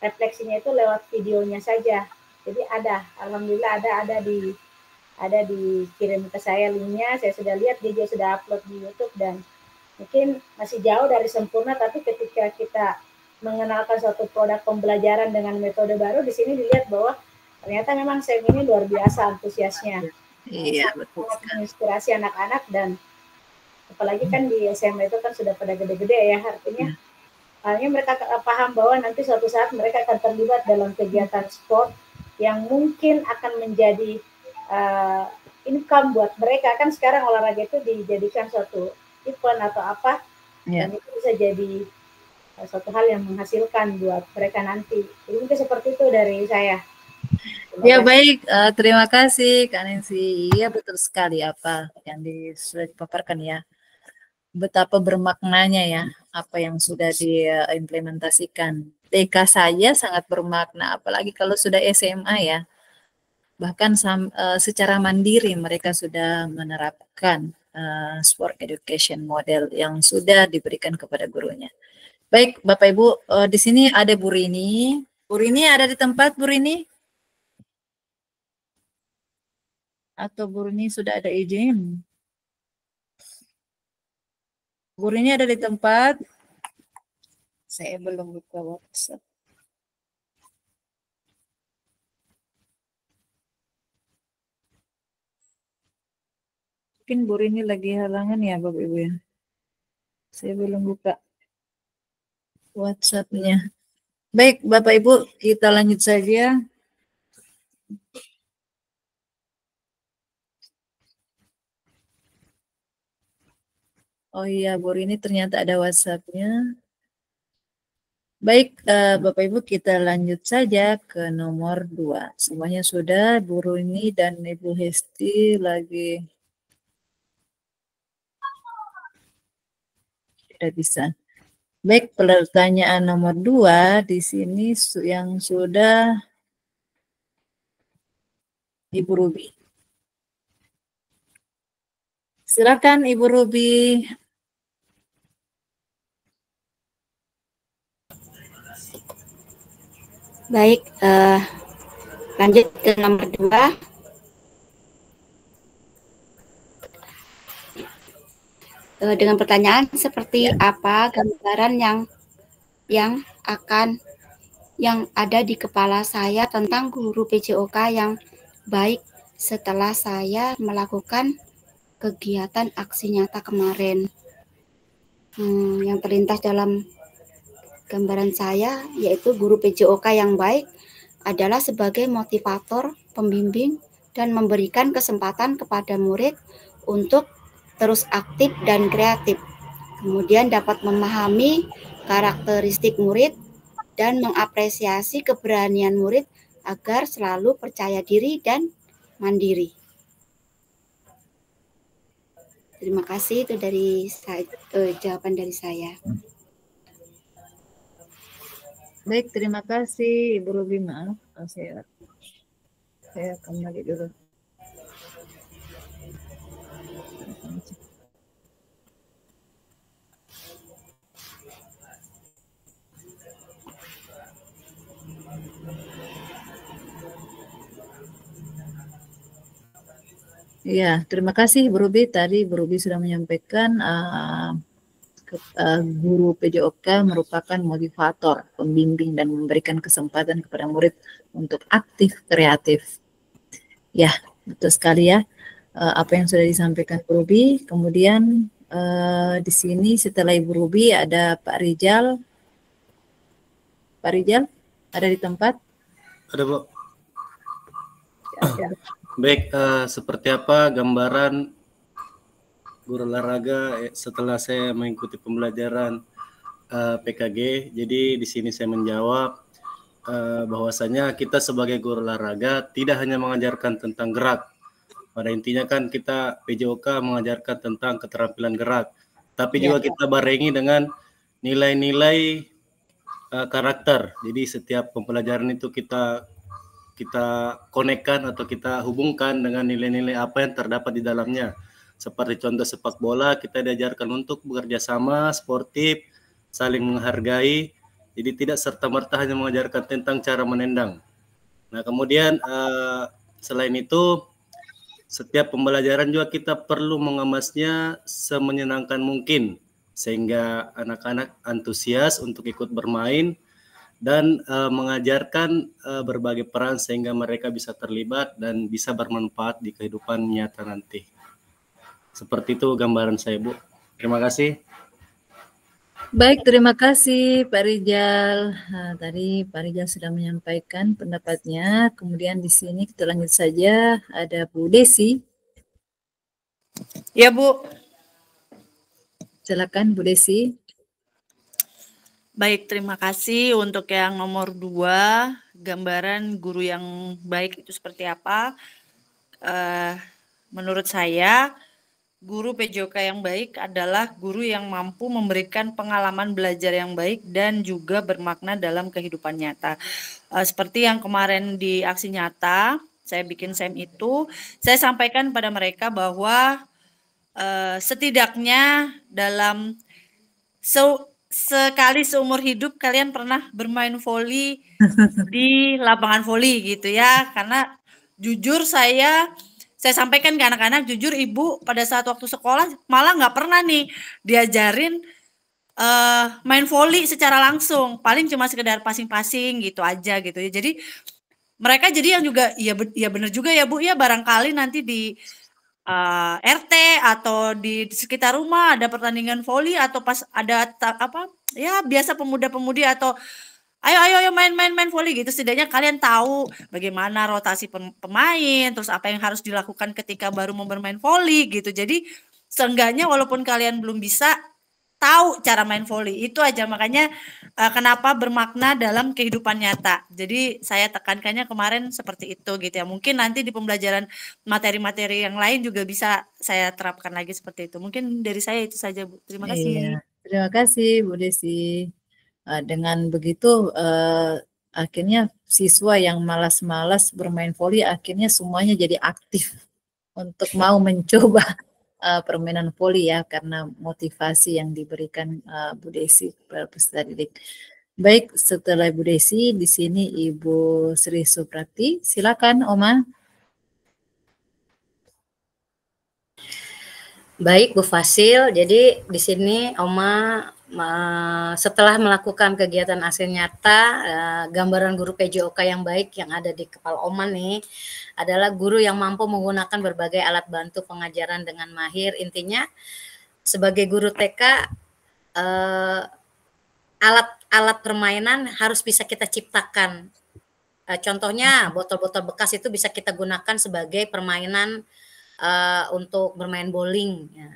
refleksinya itu lewat videonya saja. Jadi alhamdulillah ada dikirim ke saya linknya. Saya sudah lihat, dia sudah upload di YouTube dan mungkin masih jauh dari sempurna, tapi ketika kita mengenalkan suatu produk pembelajaran dengan metode baru, di sini dilihat bahwa ternyata memang SEM ini luar biasa antusiasnya. Iya, betul. Menginspirasi anak-anak, dan apalagi kan di SMA itu kan sudah pada gede-gede ya, artinya mereka paham bahwa nanti suatu saat mereka akan terlibat dalam kegiatan sport yang mungkin akan menjadi income buat mereka. Kan sekarang olahraga itu dijadikan suatu event atau apa, dan itu bisa jadi suatu hal yang menghasilkan buat mereka nanti. Jadi mungkin seperti itu dari saya. Ya baik, terima kasih Kak Nancy. Iya betul sekali apa yang sudah dipaparkan ya. Betapa bermaknanya ya apa yang sudah diimplementasikan. TK saja sangat bermakna, apalagi kalau sudah SMA ya. Bahkan secara mandiri mereka sudah menerapkan sport education model yang sudah diberikan kepada gurunya. Baik Bapak Ibu, di sini ada Bu Rini. Bu Rini ada di tempat, Bu Rini? Atau Bu Rini sudah ada izin? Bu Rini ada di tempat? Saya belum buka WhatsApp. Mungkin Bu Rini lagi halangan ya Bapak Ibu ya. Saya belum buka WhatsApp-nya. Baik Bapak Ibu, kita lanjut saja. Oh iya, Bu Rini ternyata ada WhatsApp-nya. Baik, Bapak Ibu kita lanjut saja ke nomor 2. Semuanya sudah, Bu Rini dan Ibu Hesti lagi sudah bisa. Baik, pertanyaan nomor 2 di sini yang sudah Ibu Ruby. Silakan Ibu Ruby. Baik, lanjut ke nomor 2. dengan pertanyaan seperti apa gambaran yang ada di kepala saya tentang guru PJOK yang baik setelah saya melakukan kegiatan aksi nyata kemarin. Yang terlintas dalam gambaran saya yaitu guru PJOK yang baik adalah sebagai motivator, pembimbing, dan memberikan kesempatan kepada murid untuk terus aktif dan kreatif. Kemudian dapat memahami karakteristik murid dan mengapresiasi keberanian murid agar selalu percaya diri dan mandiri. Terima kasih, itu dari jawaban dari saya. Baik, terima kasih Ibu Ruby. Maaf, saya kembali dulu. Ya, terima kasih Bu Ruby. Tadi Bu Ruby sudah menyampaikan guru PJOK merupakan motivator, pembimbing, dan memberikan kesempatan kepada murid untuk aktif kreatif. Ya, betul sekali ya. Apa yang sudah disampaikan Bu Ruby. Kemudian di sini setelah Ibu Ruby ada Pak Rijal. Pak Rijal, ada di tempat? Ada, Bu. Ya. Baik, seperti apa gambaran guru olahraga setelah saya mengikuti pembelajaran PKG? Jadi di sini saya menjawab bahwasanya kita sebagai guru olahraga tidak hanya mengajarkan tentang gerak. Pada intinya kan kita PJOK mengajarkan tentang keterampilan gerak, tapi juga kita barengi dengan nilai-nilai karakter. Jadi setiap pembelajaran itu kita konekkan atau kita hubungkan dengan nilai-nilai apa yang terdapat di dalamnya. Seperti contoh sepak bola, kita diajarkan untuk bekerja sama, sportif, saling menghargai. Jadi tidak serta-merta hanya mengajarkan tentang cara menendang. Nah, kemudian selain itu, setiap pembelajaran juga kita perlu mengemasnya semenyenangkan mungkin, sehingga anak-anak antusias untuk ikut bermain dan mengajarkan berbagai peran sehingga mereka bisa terlibat dan bisa bermanfaat di kehidupan nyata nanti. Seperti itu gambaran saya, Bu. Terima kasih. Baik, terima kasih Pak Rijal. Nah, tadi Pak Rijal sudah menyampaikan pendapatnya. Kemudian di sini kita lanjut saja. Ada Bu Desi. Ya, Bu. Silakan Bu Desi. Baik, terima kasih untuk yang nomor 2, gambaran guru yang baik itu seperti apa. Menurut saya, guru PJOK yang baik adalah guru yang mampu memberikan pengalaman belajar yang baik dan juga bermakna dalam kehidupan nyata. Seperti yang kemarin di aksi nyata, saya bikin SEM itu, saya sampaikan pada mereka bahwa setidaknya dalam sekali seumur hidup kalian pernah bermain voli di lapangan voli gitu ya, karena jujur saya sampaikan ke anak-anak, jujur Ibu pada saat waktu sekolah malah nggak pernah nih diajarin main voli secara langsung, paling cuma sekedar passing-passing gitu aja gitu ya. Jadi mereka jadi yang juga ya benar juga ya Bu ya, barangkali nanti di RT atau di sekitar rumah ada pertandingan voli atau pas ada ya biasa pemuda-pemudi atau ayo main voli gitu, setidaknya kalian tahu bagaimana rotasi pemain, terus apa yang harus dilakukan ketika baru mau bermain voli gitu. Jadi seenggaknya walaupun kalian belum bisa, tahu cara main voli itu aja. Makanya kenapa bermakna dalam kehidupan nyata. Jadi saya tekankannya kemarin seperti itu gitu ya. Mungkin nanti di pembelajaran materi-materi yang lain juga bisa saya terapkan lagi seperti itu. Mungkin dari saya itu saja, Bu. Terima kasih. Iya, terima kasih Bu Desi. Dengan begitu akhirnya siswa yang malas-malas bermain voli akhirnya semuanya jadi aktif untuk mau mencoba permainan voli ya, karena motivasi yang diberikan Bu Desi kepada peserta didik. Baik, setelah Bu Desi di sini Ibu Sri Suprati, silakan Oma. Baik Bu Fasil, jadi di sini Oma setelah melakukan kegiatan aksi nyata, gambaran guru PJOK yang baik yang ada di kepala Oma nih adalah guru yang mampu menggunakan berbagai alat bantu pengajaran dengan mahir. Intinya sebagai guru TK, alat-alat permainan harus bisa kita ciptakan. Contohnya botol-botol bekas itu bisa kita gunakan sebagai permainan untuk bermain bowling. Ya,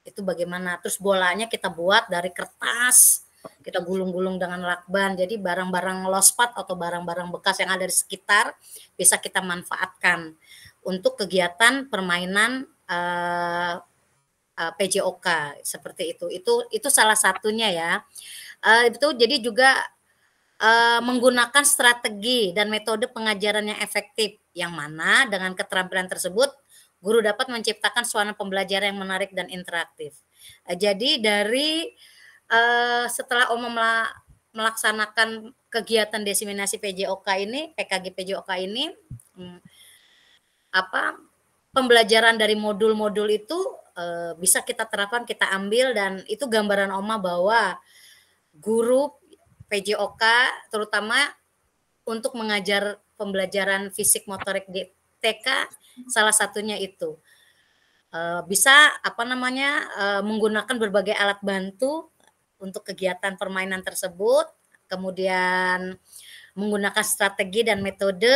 itu bagaimana? Terus bolanya kita buat dari kertas, kita gulung-gulung dengan lakban. Jadi barang-barang lospat atau barang-barang bekas yang ada di sekitar bisa kita manfaatkan untuk kegiatan permainan PJOK seperti itu. Itu salah satunya ya. Itu jadi juga menggunakan strategi dan metode pengajaran yang efektif, yang mana dengan keterampilan tersebut guru dapat menciptakan suasana pembelajaran yang menarik dan interaktif. Jadi dari setelah Oma melaksanakan kegiatan diseminasi PJOK ini, PKG PJOK ini, pembelajaran dari modul-modul itu bisa kita terapkan, kita ambil, dan itu gambaran Oma bahwa guru PJOK terutama untuk mengajar pembelajaran fisik motorik di TK salah satunya itu bisa menggunakan berbagai alat bantu untuk kegiatan permainan tersebut, kemudian menggunakan strategi dan metode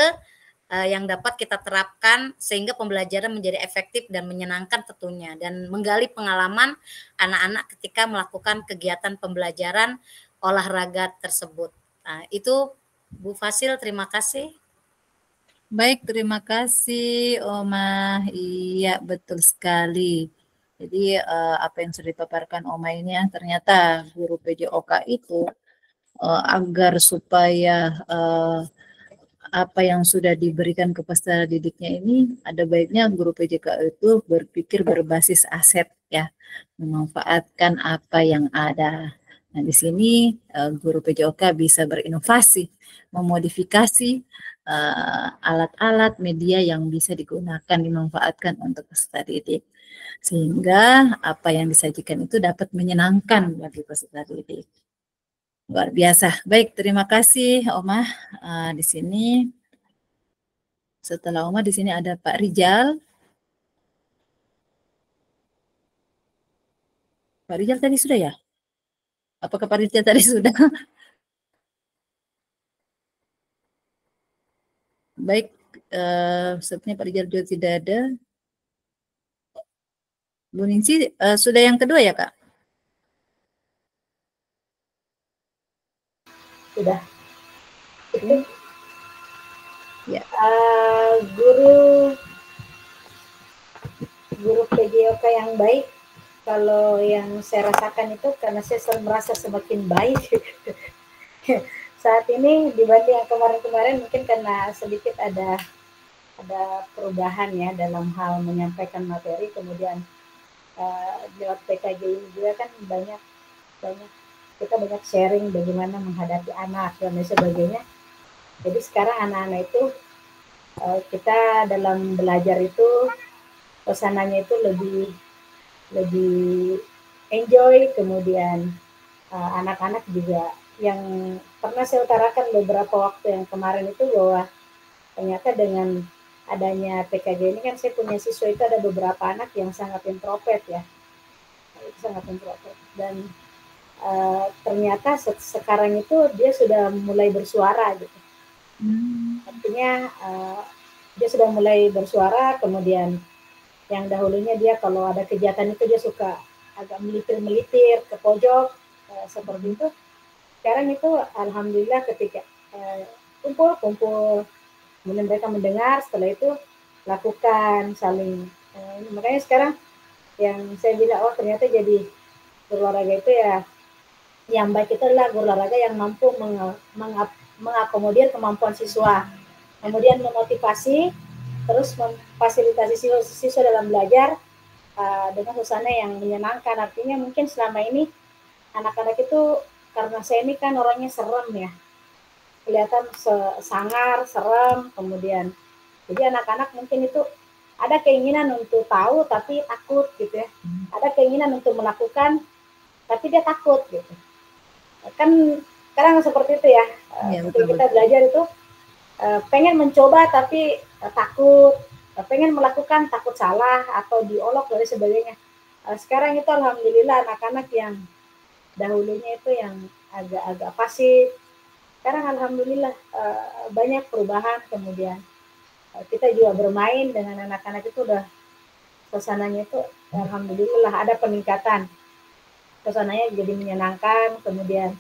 yang dapat kita terapkan sehingga pembelajaran menjadi efektif dan menyenangkan tentunya, dan menggali pengalaman anak-anak ketika melakukan kegiatan pembelajaran olahraga tersebut. Nah, itu Bu Fasil, terima kasih. Baik, terima kasih Oma. Iya, betul sekali. Jadi apa yang sudah dipaparkan Oma ini ternyata guru PJOK itu agar supaya apa yang sudah diberikan ke peserta didiknya ini, ada baiknya guru PJOK itu berpikir berbasis aset ya, memanfaatkan apa yang ada. Nah, di sini guru PJOK bisa berinovasi, memodifikasi alat-alat media yang bisa digunakan, dimanfaatkan untuk peserta didik. Sehingga apa yang disajikan itu dapat menyenangkan bagi peserta didik. Luar biasa. Baik, terima kasih Oma. Di sini, setelah Oma, di sini ada Pak Rijal. Pak Rijal tadi sudah ya? Apakah Pak Rijal tadi sudah? Baik, sepertinya Pak Rijal juga tidak ada. Bu Ningsi, sudah yang kedua ya, Kak? Sudah. Ya. Guru PJOK yang baik, kalau yang saya rasakan itu karena saya merasa semakin baik saat ini dibanding yang kemarin-kemarin, mungkin karena sedikit ada perubahan ya dalam hal menyampaikan materi, kemudian lewat PKG ini juga kan kita banyak sharing bagaimana menghadapi anak dan lain sebagainya. Jadi sekarang anak-anak itu kita dalam belajar itu suasananya itu lebih enjoy, kemudian anak-anak juga yang pernah saya utarakan beberapa waktu yang kemarin itu bahwa ternyata dengan adanya PKG ini kan saya punya siswa itu ada beberapa anak yang sangat introvert ya, sangat introvert, dan ternyata sekarang itu dia sudah mulai bersuara gitu. Artinya dia sudah mulai bersuara, kemudian yang dahulunya dia kalau ada kegiatan itu dia suka agak melitir-melitir ke pojok seperti itu. Sekarang itu alhamdulillah ketika kumpul, kemudian mereka mendengar, setelah itu lakukan saling. Makanya sekarang yang saya bilang, oh ternyata jadi guru olahraga itu ya, yang baik itu adalah guru olahraga yang mampu mengakomodir kemampuan siswa, kemudian memotivasi, terus memfasilitasi siswa dalam belajar dengan suasana yang menyenangkan. Artinya mungkin selama ini anak-anak itu, karena saya ini kan orangnya serem ya, kelihatan sangar, serem, kemudian jadi anak-anak mungkin itu ada keinginan untuk tahu tapi takut gitu ya. Ada keinginan untuk melakukan tapi dia takut gitu. Kan kadang seperti itu ya. Ketika kita belajar itu pengen mencoba tapi takut, pengen melakukan takut salah atau diolok dan sebagainya. Sekarang itu alhamdulillah anak-anak yang dahulunya itu yang agak-agak pasif, sekarang alhamdulillah banyak perubahan. Kemudian kita juga bermain dengan anak-anak itu udah suasananya itu alhamdulillah ada peningkatan, suasananya jadi menyenangkan. Kemudian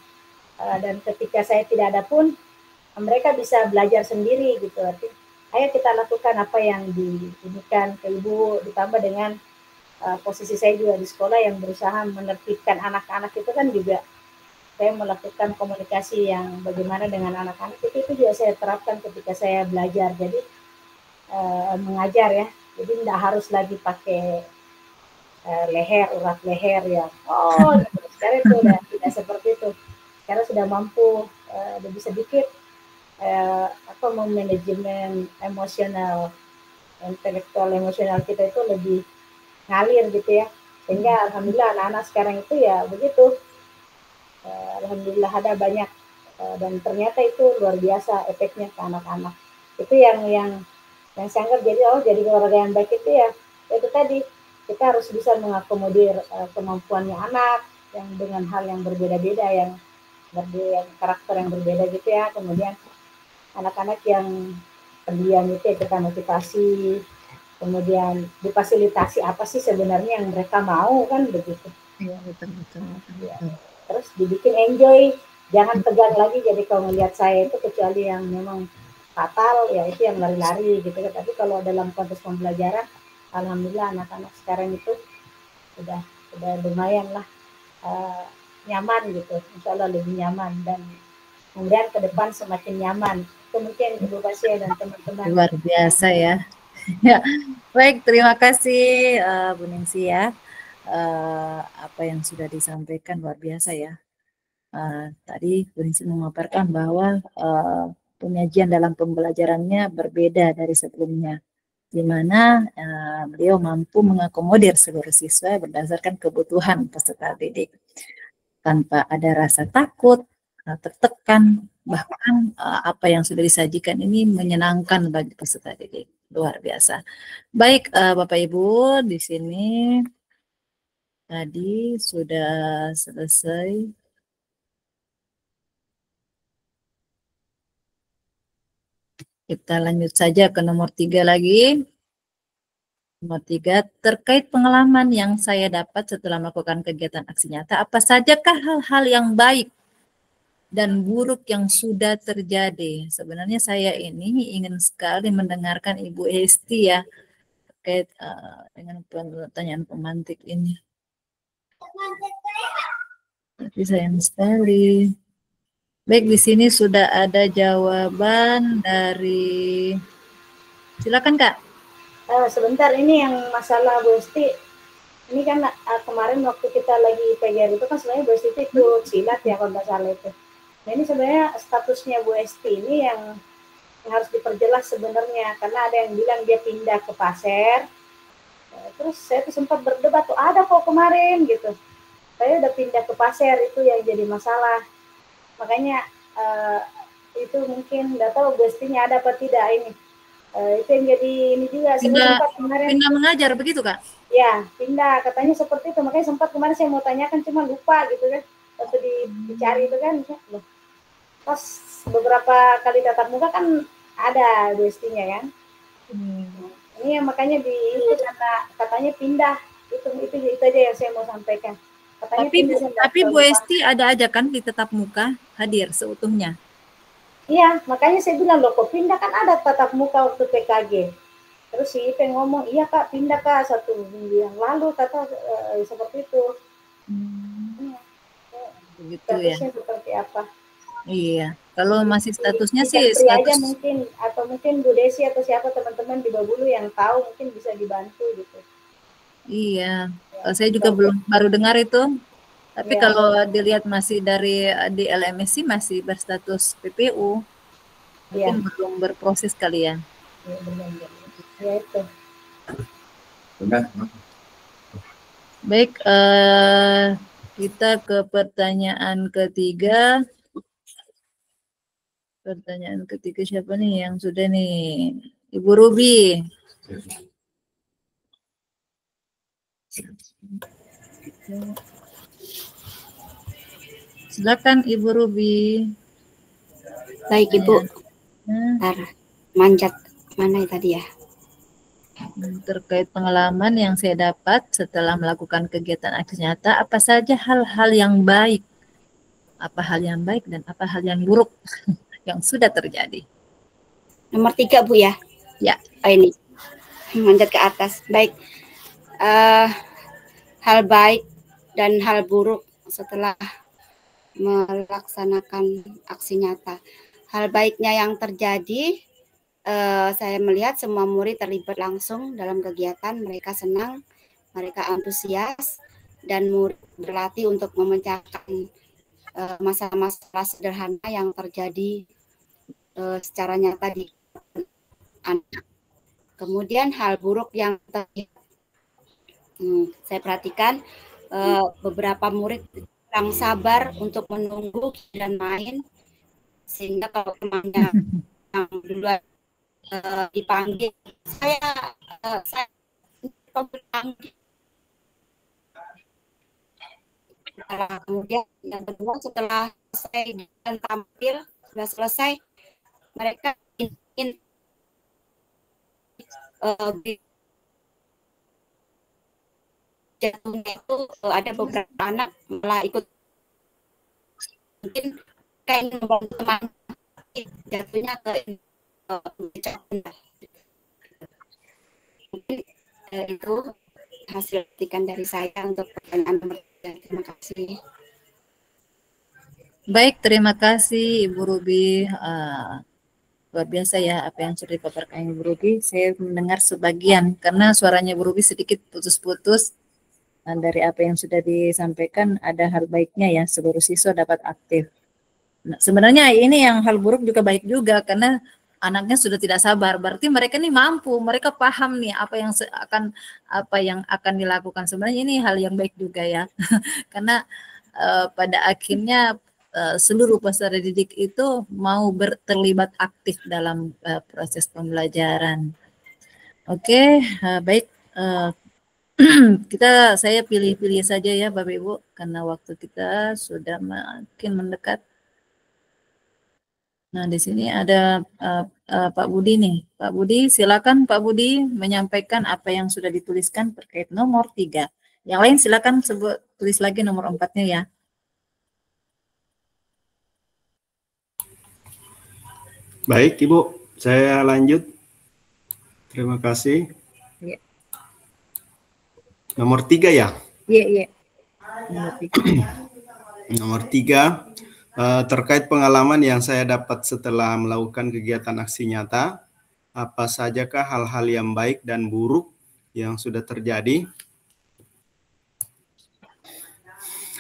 dan ketika saya tidak ada pun mereka bisa belajar sendiri gitu. Artinya ayo kita lakukan apa yang diinginkan ke ibu, ditambah dengan posisi saya juga di sekolah yang berusaha menertibkan anak-anak itu kan juga saya melakukan komunikasi yang bagaimana dengan anak-anak itu juga saya terapkan ketika saya belajar. Jadi mengajar ya, jadi tidak harus lagi pakai leher, urat leher ya. Gitu. Sekarang itu udah tidak seperti itu. Sekarang sudah mampu lebih sedikit memanajemen emosional, intelektual emosional kita itu lebih ngalir gitu ya. Sehingga alhamdulillah anak-anak sekarang itu ya begitu. Alhamdulillah ada banyak dan ternyata itu luar biasa efeknya ke anak-anak. Itu yang saya anggap jadi keluarga yang baik itu ya itu tadi, kita harus bisa mengakomodir kemampuannya anak yang dengan hal yang berbeda-beda, yang karakter yang berbeda gitu ya. Kemudian anak-anak yang pendiam itu ya kita motivasi, kemudian difasilitasi apa sih sebenarnya yang mereka mau kan begitu. Iya betul. Ya. Terus dibikin enjoy, jangan tegang lagi. Jadi kalau melihat saya itu kecuali yang memang fatal ya itu yang lari-lari gitu. Tapi kalau dalam konteks pembelajaran, alhamdulillah anak-anak sekarang itu sudah lumayan lah nyaman gitu. Insya Allah lebih nyaman dan kemudian ke depan semakin nyaman. Itu mungkin Ibu Basia dan teman-teman. Luar biasa ya. Ya, baik, terima kasih Bu Ningsi ya. Apa yang sudah disampaikan luar biasa ya. Tadi Bu Ningsi memaparkan bahwa penyajian dalam pembelajarannya berbeda dari sebelumnya, di mana beliau mampu mengakomodir seluruh siswa berdasarkan kebutuhan peserta didik tanpa ada rasa takut, tertekan, bahkan apa yang sudah disajikan ini menyenangkan bagi peserta didik. Luar biasa. Baik, Bapak Ibu, di sini tadi sudah selesai. Kita lanjut saja ke nomor 3 lagi. Nomor 3, terkait pengalaman yang saya dapat setelah melakukan kegiatan aksi nyata, apa sajakah hal-hal yang baik dan buruk yang sudah terjadi? Sebenarnya saya ini ingin sekali mendengarkan Ibu Esti ya, terkait dengan pertanyaan pemantik ini. Tapi sayang sekali. Baik, di sini sudah ada jawaban dari, silakan Kak. Sebentar, ini yang masalah Bu Esti, ini kan kemarin waktu kita lagi PGR itu kan sebenarnya Bu Esti itu ikut silat ya kalau nggak salah itu. Nah ini sebenarnya statusnya Bu Esti ini yang harus diperjelas sebenarnya, karena ada yang bilang dia pindah ke Pasir. Terus saya tuh sempat berdebat tuh, ada kok kemarin gitu. Saya udah pindah ke Pasir, itu yang jadi masalah. Makanya itu mungkin nggak tahu Bu Estinya ada apa tidak ini. Itu yang jadi ini juga. Pindah mengajar begitu Kak? Ya, pindah. Katanya seperti itu. Makanya sempat kemarin saya mau tanyakan, cuma lupa gitu kan. Waktu dicari itu kan. Pas beberapa kali tatap muka kan ada Bu Estinya kan. Ini yang makanya itu katanya pindah. Itu aja yang saya mau sampaikan. Katanya tapi Bu Esti ada aja kan di tatap muka hadir seutuhnya. Iya, makanya saya bilang loh kok pindah, kan ada tatap muka waktu PKG. Terus si Ipe ngomong, iya Kak pindah Kak 1 minggu yang lalu, kata seperti itu. Begitu statusnya ya. Seperti apa? Iya, kalau masih statusnya sih status aja status mungkin Bu Desi atau siapa teman-teman di Babulu yang tahu mungkin bisa dibantu gitu. Iya, saya juga baru dengar itu. Tapi kalau dilihat masih dari di LMSI masih berstatus PPU, mungkin belum berproses kali ya. Iya benar. Ya itu. Baik, kita ke pertanyaan ketiga. Pertanyaan ketiga siapa nih yang sudah nih? Ibu Ruby. Silakan Ibu Ruby. Baik Ibu. Ntar manjat mana tadi ya? Terkait pengalaman yang saya dapat setelah melakukan kegiatan aksi nyata, apa saja hal-hal yang baik? Apa hal yang baik dan apa hal yang buruk yang sudah terjadi? Nomor 3 Bu ya? Ya. Oh ini, manjat ke atas. Baik, hal baik dan hal buruk setelah melaksanakan aksi nyata. Hal baiknya yang terjadi, saya melihat semua murid terlibat langsung dalam kegiatan, mereka senang, mereka antusias, dan murid berlatih untuk memecahkan masalah-masalah sederhana yang terjadi secara nyata di anak. Kemudian hal buruk yang terjadi, saya perhatikan beberapa murid kurang sabar untuk menunggu dan main, sehingga kalau temannya yang duluan dipanggil, saya dipanggil. Kemudian yang kedua, setelah selesai dan tampil, sudah selesai, mereka ingin jatuhnya itu ada beberapa anak malah ikut, mungkin kayak membantu teman, jatuhnya ke mungkin itu hasil petikan dari saya untuk pertanyaan mereka. Terima kasih. Baik, terima kasih Ibu Ruby. Luar biasa ya apa yang sudah dipaparkan Ibu Ruby. Saya mendengar sebagian karena suaranya Ibu Ruby sedikit putus-putus. Dari apa yang sudah disampaikan ada hal baiknya ya, seluruh siswa dapat aktif. Nah, sebenarnya ini yang hal buruk juga baik juga karena anaknya sudah tidak sabar. Berarti mereka ini mampu, mereka paham nih apa yang akan dilakukan. Sebenarnya ini hal yang baik juga ya. Karena pada akhirnya seluruh peserta didik itu mau terlibat aktif dalam proses pembelajaran. Oke, baik. Saya pilih-pilih saja ya Bapak Ibu karena waktu kita sudah makin mendekat. Nah, di sini ada Pak Budi nih. Pak Budi, silakan Pak Budi menyampaikan apa yang sudah dituliskan terkait nomor 3. Yang lain silakan tulis lagi nomor 4-nya ya. Baik, Ibu. Saya lanjut. Terima kasih. Ya. Nomor 3 ya? Iya. Nomor 3. Nomor 3, terkait pengalaman yang saya dapat setelah melakukan kegiatan aksi nyata, apa sajakah hal-hal yang baik dan buruk yang sudah terjadi?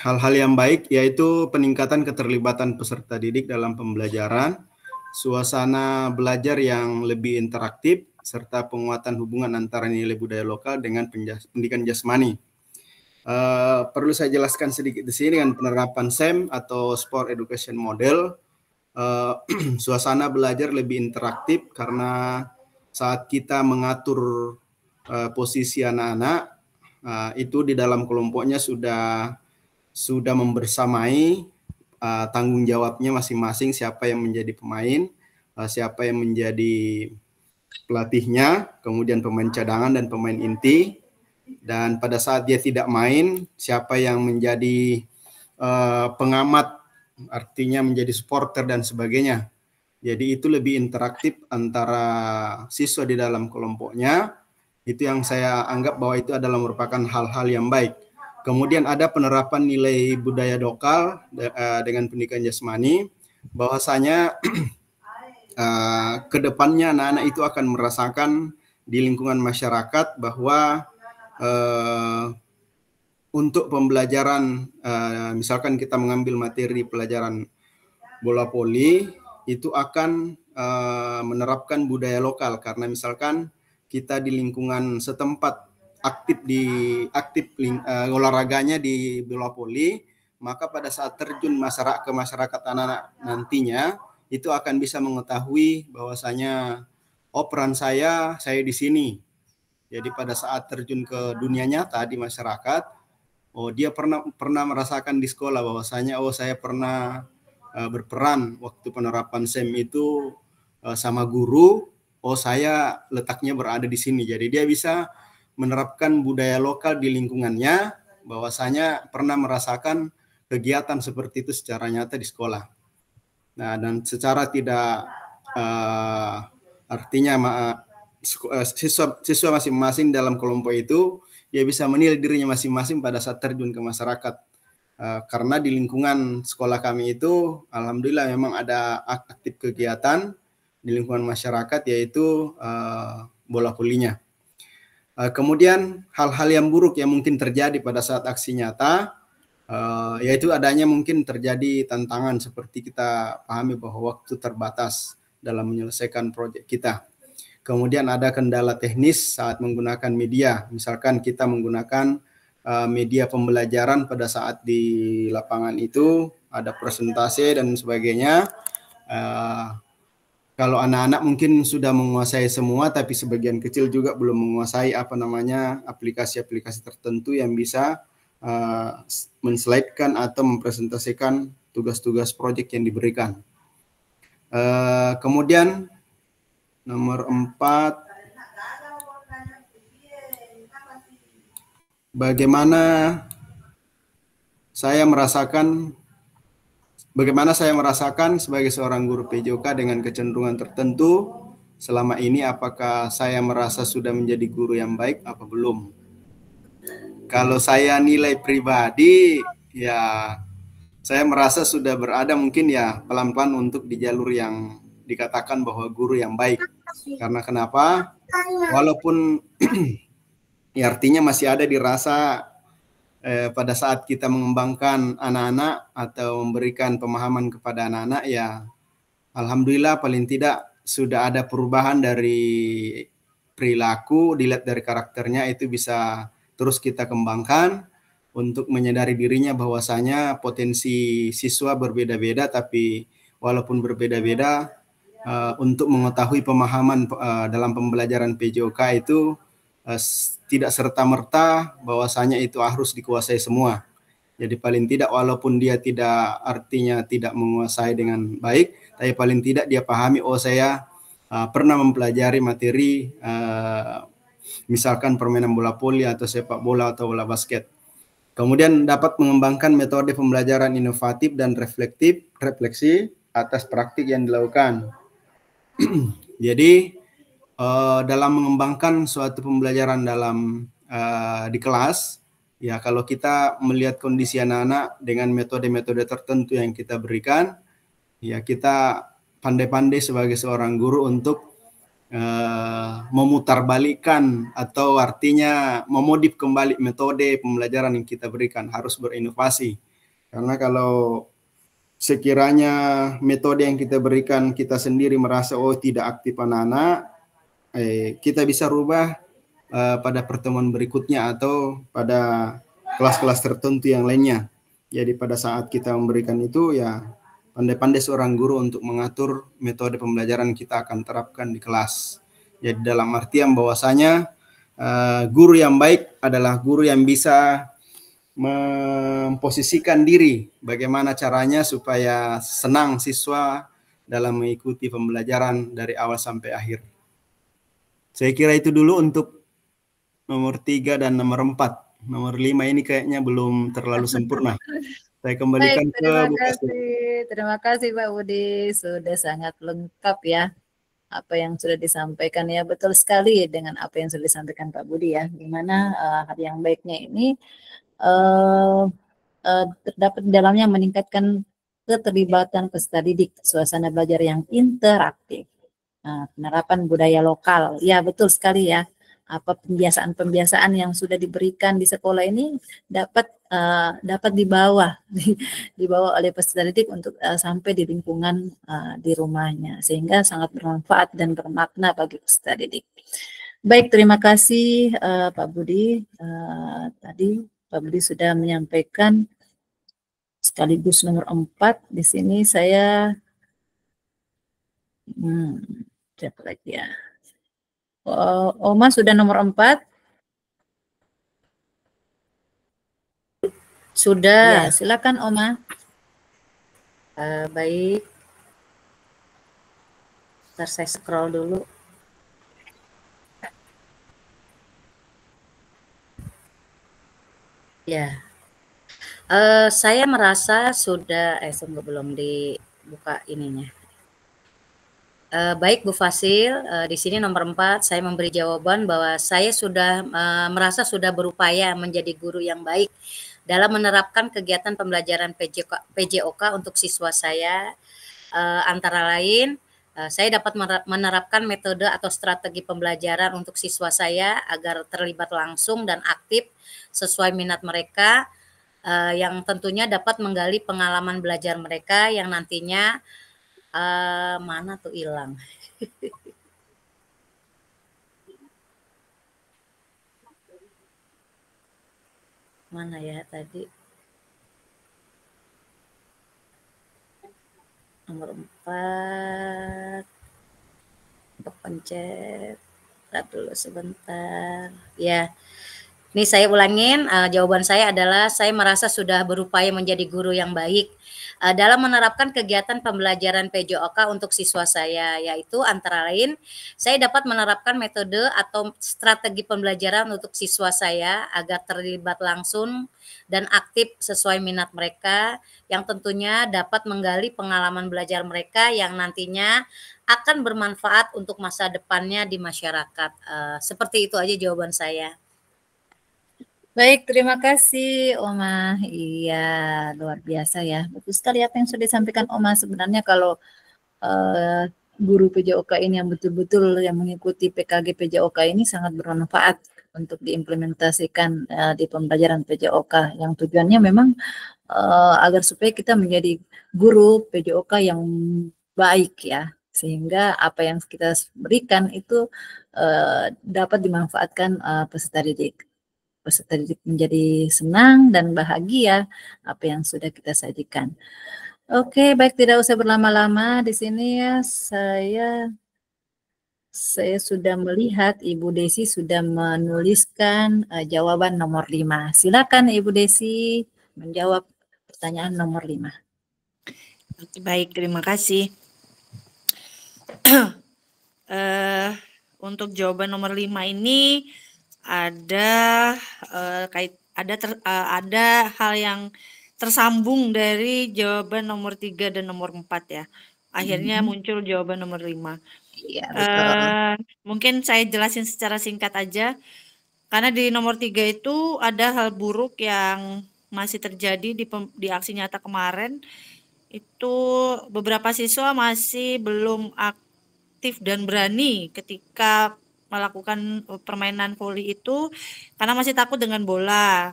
Hal-hal yang baik yaitu peningkatan keterlibatan peserta didik dalam pembelajaran, suasana belajar yang lebih interaktif, serta penguatan hubungan antara nilai budaya lokal dengan pendidikan jasmani. Perlu saya jelaskan sedikit di sini dengan penerapan SEM atau Sport Education Model. Suasana belajar lebih interaktif karena saat kita mengatur posisi anak-anak, itu di dalam kelompoknya sudah membersamai tanggung jawabnya masing-masing, siapa yang menjadi pemain, siapa yang menjadi pelatihnya, kemudian pemain cadangan dan pemain inti, dan pada saat dia tidak main, siapa yang menjadi pengamat, artinya menjadi supporter dan sebagainya. Jadi itu lebih interaktif antara siswa di dalam kelompoknya. Itu yang saya anggap bahwa itu adalah merupakan hal-hal yang baik. Kemudian ada penerapan nilai budaya lokal dengan pendidikan jasmani, bahwasanya kedepannya anak-anak itu akan merasakan di lingkungan masyarakat bahwa untuk pembelajaran, misalkan kita mengambil materi pelajaran bola voli, itu akan menerapkan budaya lokal, karena misalkan kita di lingkungan setempat aktif olahraganya di bola voli, maka pada saat terjun ke masyarakat anak-anak nantinya itu akan bisa mengetahui bahwasanya peran saya di sini. Jadi pada saat terjun ke dunia nyata di masyarakat, dia pernah merasakan di sekolah bahwasanya saya pernah berperan waktu penerapan SEM itu sama guru, saya letaknya berada di sini. Jadi dia bisa menerapkan budaya lokal di lingkungannya, bahwasanya pernah merasakan kegiatan seperti itu secara nyata di sekolah. Nah, dan secara tidak artinya siswa masing-masing dalam kelompok itu dia bisa menilai dirinya masing-masing pada saat terjun ke masyarakat. Karena di lingkungan sekolah kami itu alhamdulillah memang ada aktif kegiatan di lingkungan masyarakat, yaitu bola volinya. Kemudian hal-hal yang buruk yang mungkin terjadi pada saat aksi nyata, yaitu adanya mungkin terjadi tantangan seperti kita pahami bahwa waktu terbatas dalam menyelesaikan proyek kita. Kemudian ada kendala teknis saat menggunakan media, misalkan kita menggunakan media pembelajaran pada saat di lapangan itu ada presentasi dan sebagainya. Kalau anak-anak mungkin sudah menguasai semua, tapi sebagian kecil juga belum menguasai aplikasi-aplikasi tertentu yang bisa menslaidkan atau mempresentasikan tugas-tugas proyek yang diberikan. Kemudian nomor 4, bagaimana saya merasakan sebagai seorang guru PJOK dengan kecenderungan tertentu selama ini, apakah saya merasa sudah menjadi guru yang baik apa belum? Kalau saya nilai pribadi, ya saya merasa sudah berada mungkin ya pelan-pelan untuk di jalur yang dikatakan bahwa guru yang baik. Karena kenapa? Walaupun ya artinya masih ada dirasa pada saat kita mengembangkan anak-anak atau memberikan pemahaman kepada anak-anak, ya alhamdulillah paling tidak sudah ada perubahan dari perilaku, dilihat dari karakternya, itu bisa terus kita kembangkan untuk menyadari dirinya bahwasanya potensi siswa berbeda-beda, tapi walaupun berbeda-beda untuk mengetahui pemahaman dalam pembelajaran PJOK itu tidak serta-merta bahwasanya itu harus dikuasai semua. Jadi paling tidak walaupun dia artinya tidak menguasai dengan baik, tapi paling tidak dia pahami, saya pernah mempelajari materi misalkan permainan bola voli atau sepak bola atau bola basket. Kemudian dapat mengembangkan metode pembelajaran inovatif dan refleksi atas praktik yang dilakukan. Jadi dalam mengembangkan suatu pembelajaran di kelas, ya kalau kita melihat kondisi anak-anak dengan metode-metode tertentu yang kita berikan, ya kita pandai-pandai sebagai seorang guru untuk memutarbalikkan atau artinya memodif kembali metode pembelajaran yang kita berikan, harus berinovasi. Karena kalau sekiranya metode yang kita berikan kita sendiri merasa tidak aktif anak-anak, kita bisa rubah pada pertemuan berikutnya atau pada kelas-kelas tertentu yang lainnya. Jadi pada saat kita memberikan itu, ya pandai-pandai seorang guru untuk mengatur metode pembelajaran kita akan terapkan di kelas. Jadi dalam artian bahwasanya guru yang baik adalah guru yang bisa memposisikan diri bagaimana caranya supaya senang siswa dalam mengikuti pembelajaran dari awal sampai akhir. Saya kira itu dulu untuk nomor 3 dan nomor 4. Nomor 5 ini kayaknya belum terlalu sempurna. Saya kembalikan ke Bu Kasih. Terima kasih Pak Budi, sudah sangat lengkap ya apa yang sudah disampaikan ya, betul sekali dengan apa yang sudah disampaikan Pak Budi ya, gimana hal yang baiknya ini terdapat di dalamnya meningkatkan keterlibatan peserta didik, suasana belajar yang interaktif, penerapan budaya lokal, ya betul sekali ya. Apa pembiasaan-pembiasaan yang sudah diberikan di sekolah ini dapat dibawa oleh peserta didik untuk sampai di lingkungan di rumahnya, sehingga sangat bermanfaat dan bermakna bagi peserta didik. Baik, terima kasih Pak Budi. Tadi Pak Budi sudah menyampaikan sekaligus nomor 4. Di sini saya siapa lagi ya? Oma sudah nomor 4. Sudah, Ya. silakan Oma. Baik. Ntar saya scroll dulu. Ya. Saya merasa sudah, belum dibuka ininya. Baik Bu Fasil, di sini nomor 4 saya memberi jawaban bahwa saya sudah merasa sudah berupaya menjadi guru yang baik dalam menerapkan kegiatan pembelajaran PJOK untuk siswa saya, antara lain saya dapat menerapkan metode atau strategi pembelajaran untuk siswa saya agar terlibat langsung dan aktif sesuai minat mereka, yang tentunya dapat menggali pengalaman belajar mereka yang nantinya mana tuh hilang. Mana ya tadi? Nomor 4. Pencet. Lihat dulu sebentar. Ya. Ini saya ulangin, jawaban saya adalah saya merasa sudah berupaya menjadi guru yang baik dalam menerapkan kegiatan pembelajaran PJOK untuk siswa saya, yaitu antara lain saya dapat menerapkan metode atau strategi pembelajaran untuk siswa saya agar terlibat langsung dan aktif sesuai minat mereka, yang tentunya dapat menggali pengalaman belajar mereka yang nantinya akan bermanfaat untuk masa depannya di masyarakat. Seperti itu aja jawaban saya. Baik, terima kasih Oma. Iya, luar biasa ya. Betul sekali apa yang sudah disampaikan Oma. Sebenarnya kalau guru PJOK ini yang betul-betul yang mengikuti PKG PJOK ini sangat bermanfaat untuk diimplementasikan di pembelajaran PJOK, yang tujuannya memang agar supaya kita menjadi guru PJOK yang baik ya, sehingga apa yang kita berikan itu dapat dimanfaatkan peserta didik. Peserta didik menjadi senang dan bahagia apa yang sudah kita sajikan. Oke, baik, tidak usah berlama-lama di sini ya. Saya sudah melihat Ibu Desi sudah menuliskan jawaban nomor 5. Silakan Ibu Desi menjawab pertanyaan nomor 5. Baik, terima kasih. Untuk jawaban nomor 5 ini ada ada hal yang tersambung dari jawaban nomor 3 dan nomor 4 ya. Akhirnya muncul jawaban nomor 5. Iya, betul. Mungkin saya jelasin secara singkat aja. Karena di nomor 3 itu ada hal buruk yang masih terjadi di aksi nyata kemarin. Itu beberapa siswa masih belum aktif dan berani ketika melakukan permainan voli itu karena masih takut dengan bola.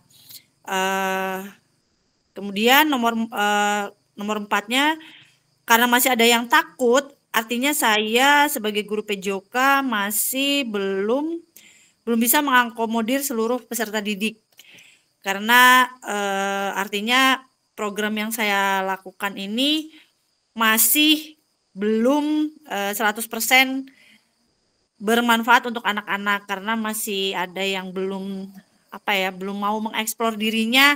Kemudian nomor 4-nya karena masih ada yang takut, artinya saya sebagai guru PJOK masih belum bisa mengakomodir seluruh peserta didik. Karena artinya program yang saya lakukan ini masih belum 100% bermanfaat untuk anak-anak, karena masih ada yang belum belum mau mengeksplor dirinya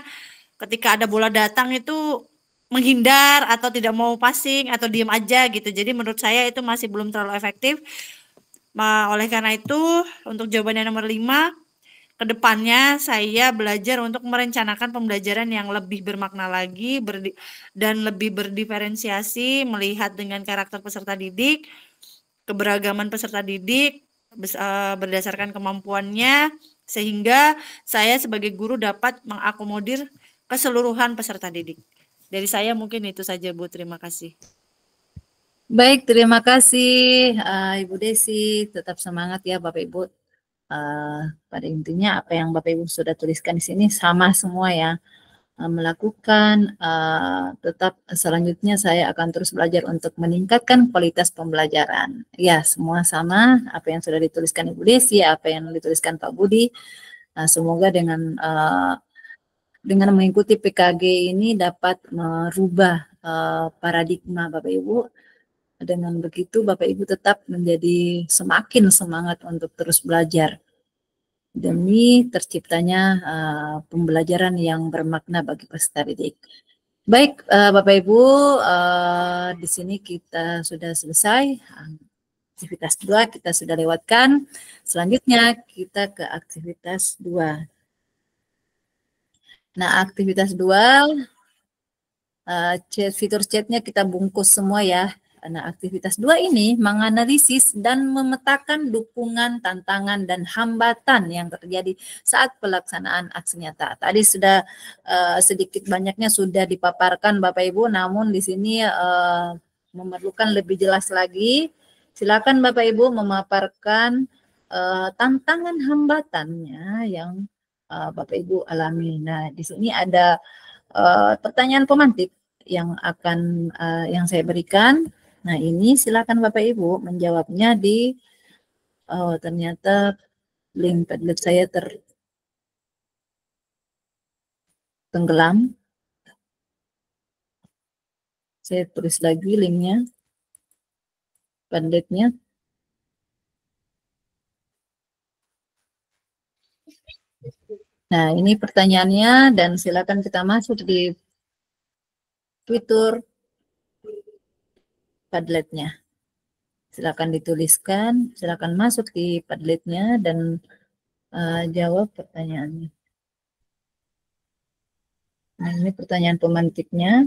ketika ada bola datang itu menghindar atau tidak mau passing atau diam aja gitu. Jadi menurut saya itu masih belum terlalu efektif. Oleh karena itu untuk jawabannya nomor 5, kedepannya saya belajar untuk merencanakan pembelajaran yang lebih bermakna lagi dan lebih berdiferensiasi, melihat dengan karakter peserta didik, keberagaman peserta didik berdasarkan kemampuannya, sehingga saya sebagai guru dapat mengakomodir keseluruhan peserta didik. Dari saya mungkin itu saja Bu, terima kasih. Baik, terima kasih Ibu Desi. Tetap semangat ya Bapak Ibu. Pada intinya apa yang Bapak Ibu sudah tuliskan di sini sama semua ya. melakukan, tetap selanjutnya saya akan terus belajar untuk meningkatkan kualitas pembelajaran. Ya, semua sama apa yang sudah dituliskan Ibu Desi, apa yang dituliskan Pak Budi. Semoga dengan mengikuti PKG ini dapat merubah paradigma Bapak Ibu. Dengan begitu Bapak Ibu tetap menjadi semakin semangat untuk terus belajar demi terciptanya pembelajaran yang bermakna bagi peserta didik. Baik, Bapak Ibu, di sini kita sudah selesai. Aktivitas 2 kita sudah lewatkan. Selanjutnya kita ke aktivitas 2. Nah, aktivitas 2, fitur chatnya kita bungkus semua ya. Nah, aktivitas 2 ini menganalisis dan memetakan dukungan, tantangan, dan hambatan yang terjadi saat pelaksanaan aksi nyata. Tadi sudah sedikit banyaknya sudah dipaparkan Bapak Ibu, namun di sini memerlukan lebih jelas lagi. Silakan Bapak Ibu memaparkan tantangan hambatannya yang Bapak Ibu alami. Nah, di sini ada pertanyaan pemantik yang akan yang saya berikan. Nah, ini silakan Bapak Ibu menjawabnya di ternyata link Padlet saya tenggelam. Saya tulis lagi linknya, Padletnya. Nah, ini pertanyaannya dan silakan kita masuk di Twitter Padletnya. Silakan dituliskan, silakan masuk di Padletnya dan jawab pertanyaannya. Nah, ini pertanyaan pemantiknya.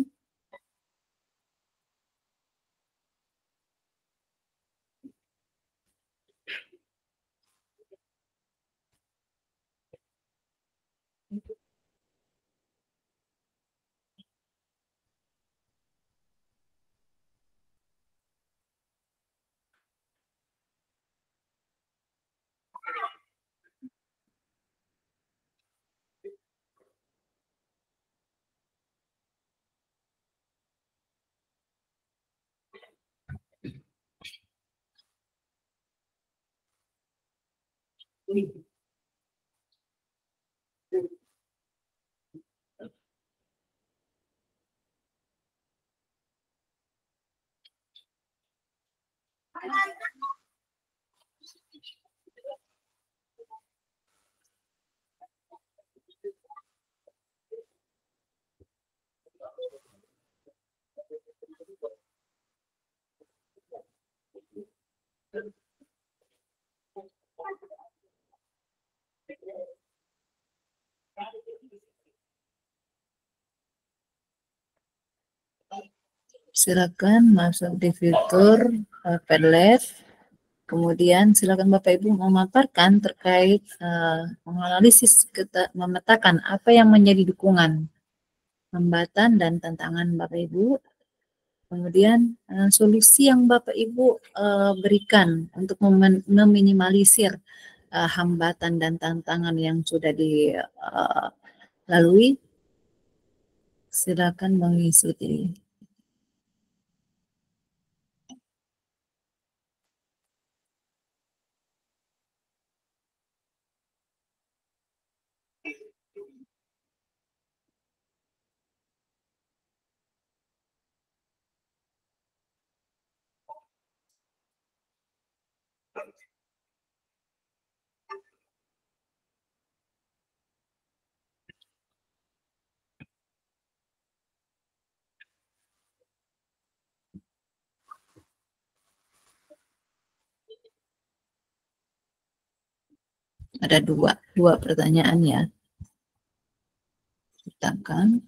Silakan masuk di fitur Padlet. Kemudian silakan Bapak Ibu memaparkan terkait menganalisis, memetakan apa yang menjadi dukungan, hambatan dan tantangan Bapak Ibu. Kemudian solusi yang Bapak Ibu berikan untuk meminimalisir hambatan dan tantangan yang sudah dilalui. Silakan mengikuti. Ada dua pertanyaan ya. Kita akan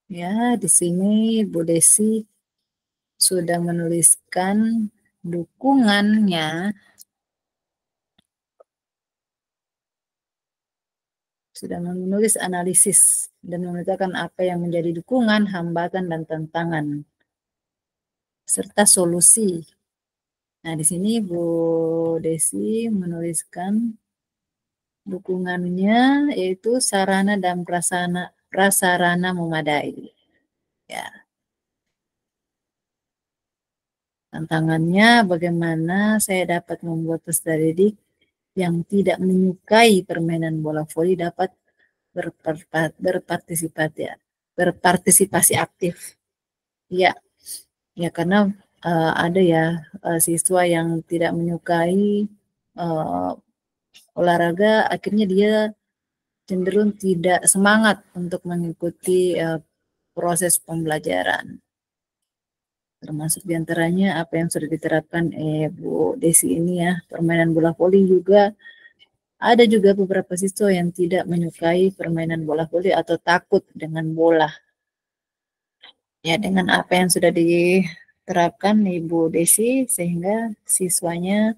Ya, di sini Bu Desi sudah menuliskan dukungannya, sudah menulis analisis dan memetakan apa yang menjadi dukungan, hambatan, dan tantangan, serta solusi. Nah, di sini Bu Desi menuliskan dukungannya yaitu sarana dan prasarana memadai. Ya. Tantangannya bagaimana saya dapat membuat peserta didik yang tidak menyukai permainan bola voli dapat berpartisipasi aktif. Ya, ya karena ada ya siswa yang tidak menyukai olahraga, akhirnya dia cenderung tidak semangat untuk mengikuti proses pembelajaran. Termasuk diantaranya apa yang sudah diterapkan Bu Desi ini ya, permainan bola voli juga. Ada juga beberapa siswa yang tidak menyukai permainan bola voli atau takut dengan bola. Ya, dengan apa yang sudah diterapkan Ibu Desi sehingga siswanya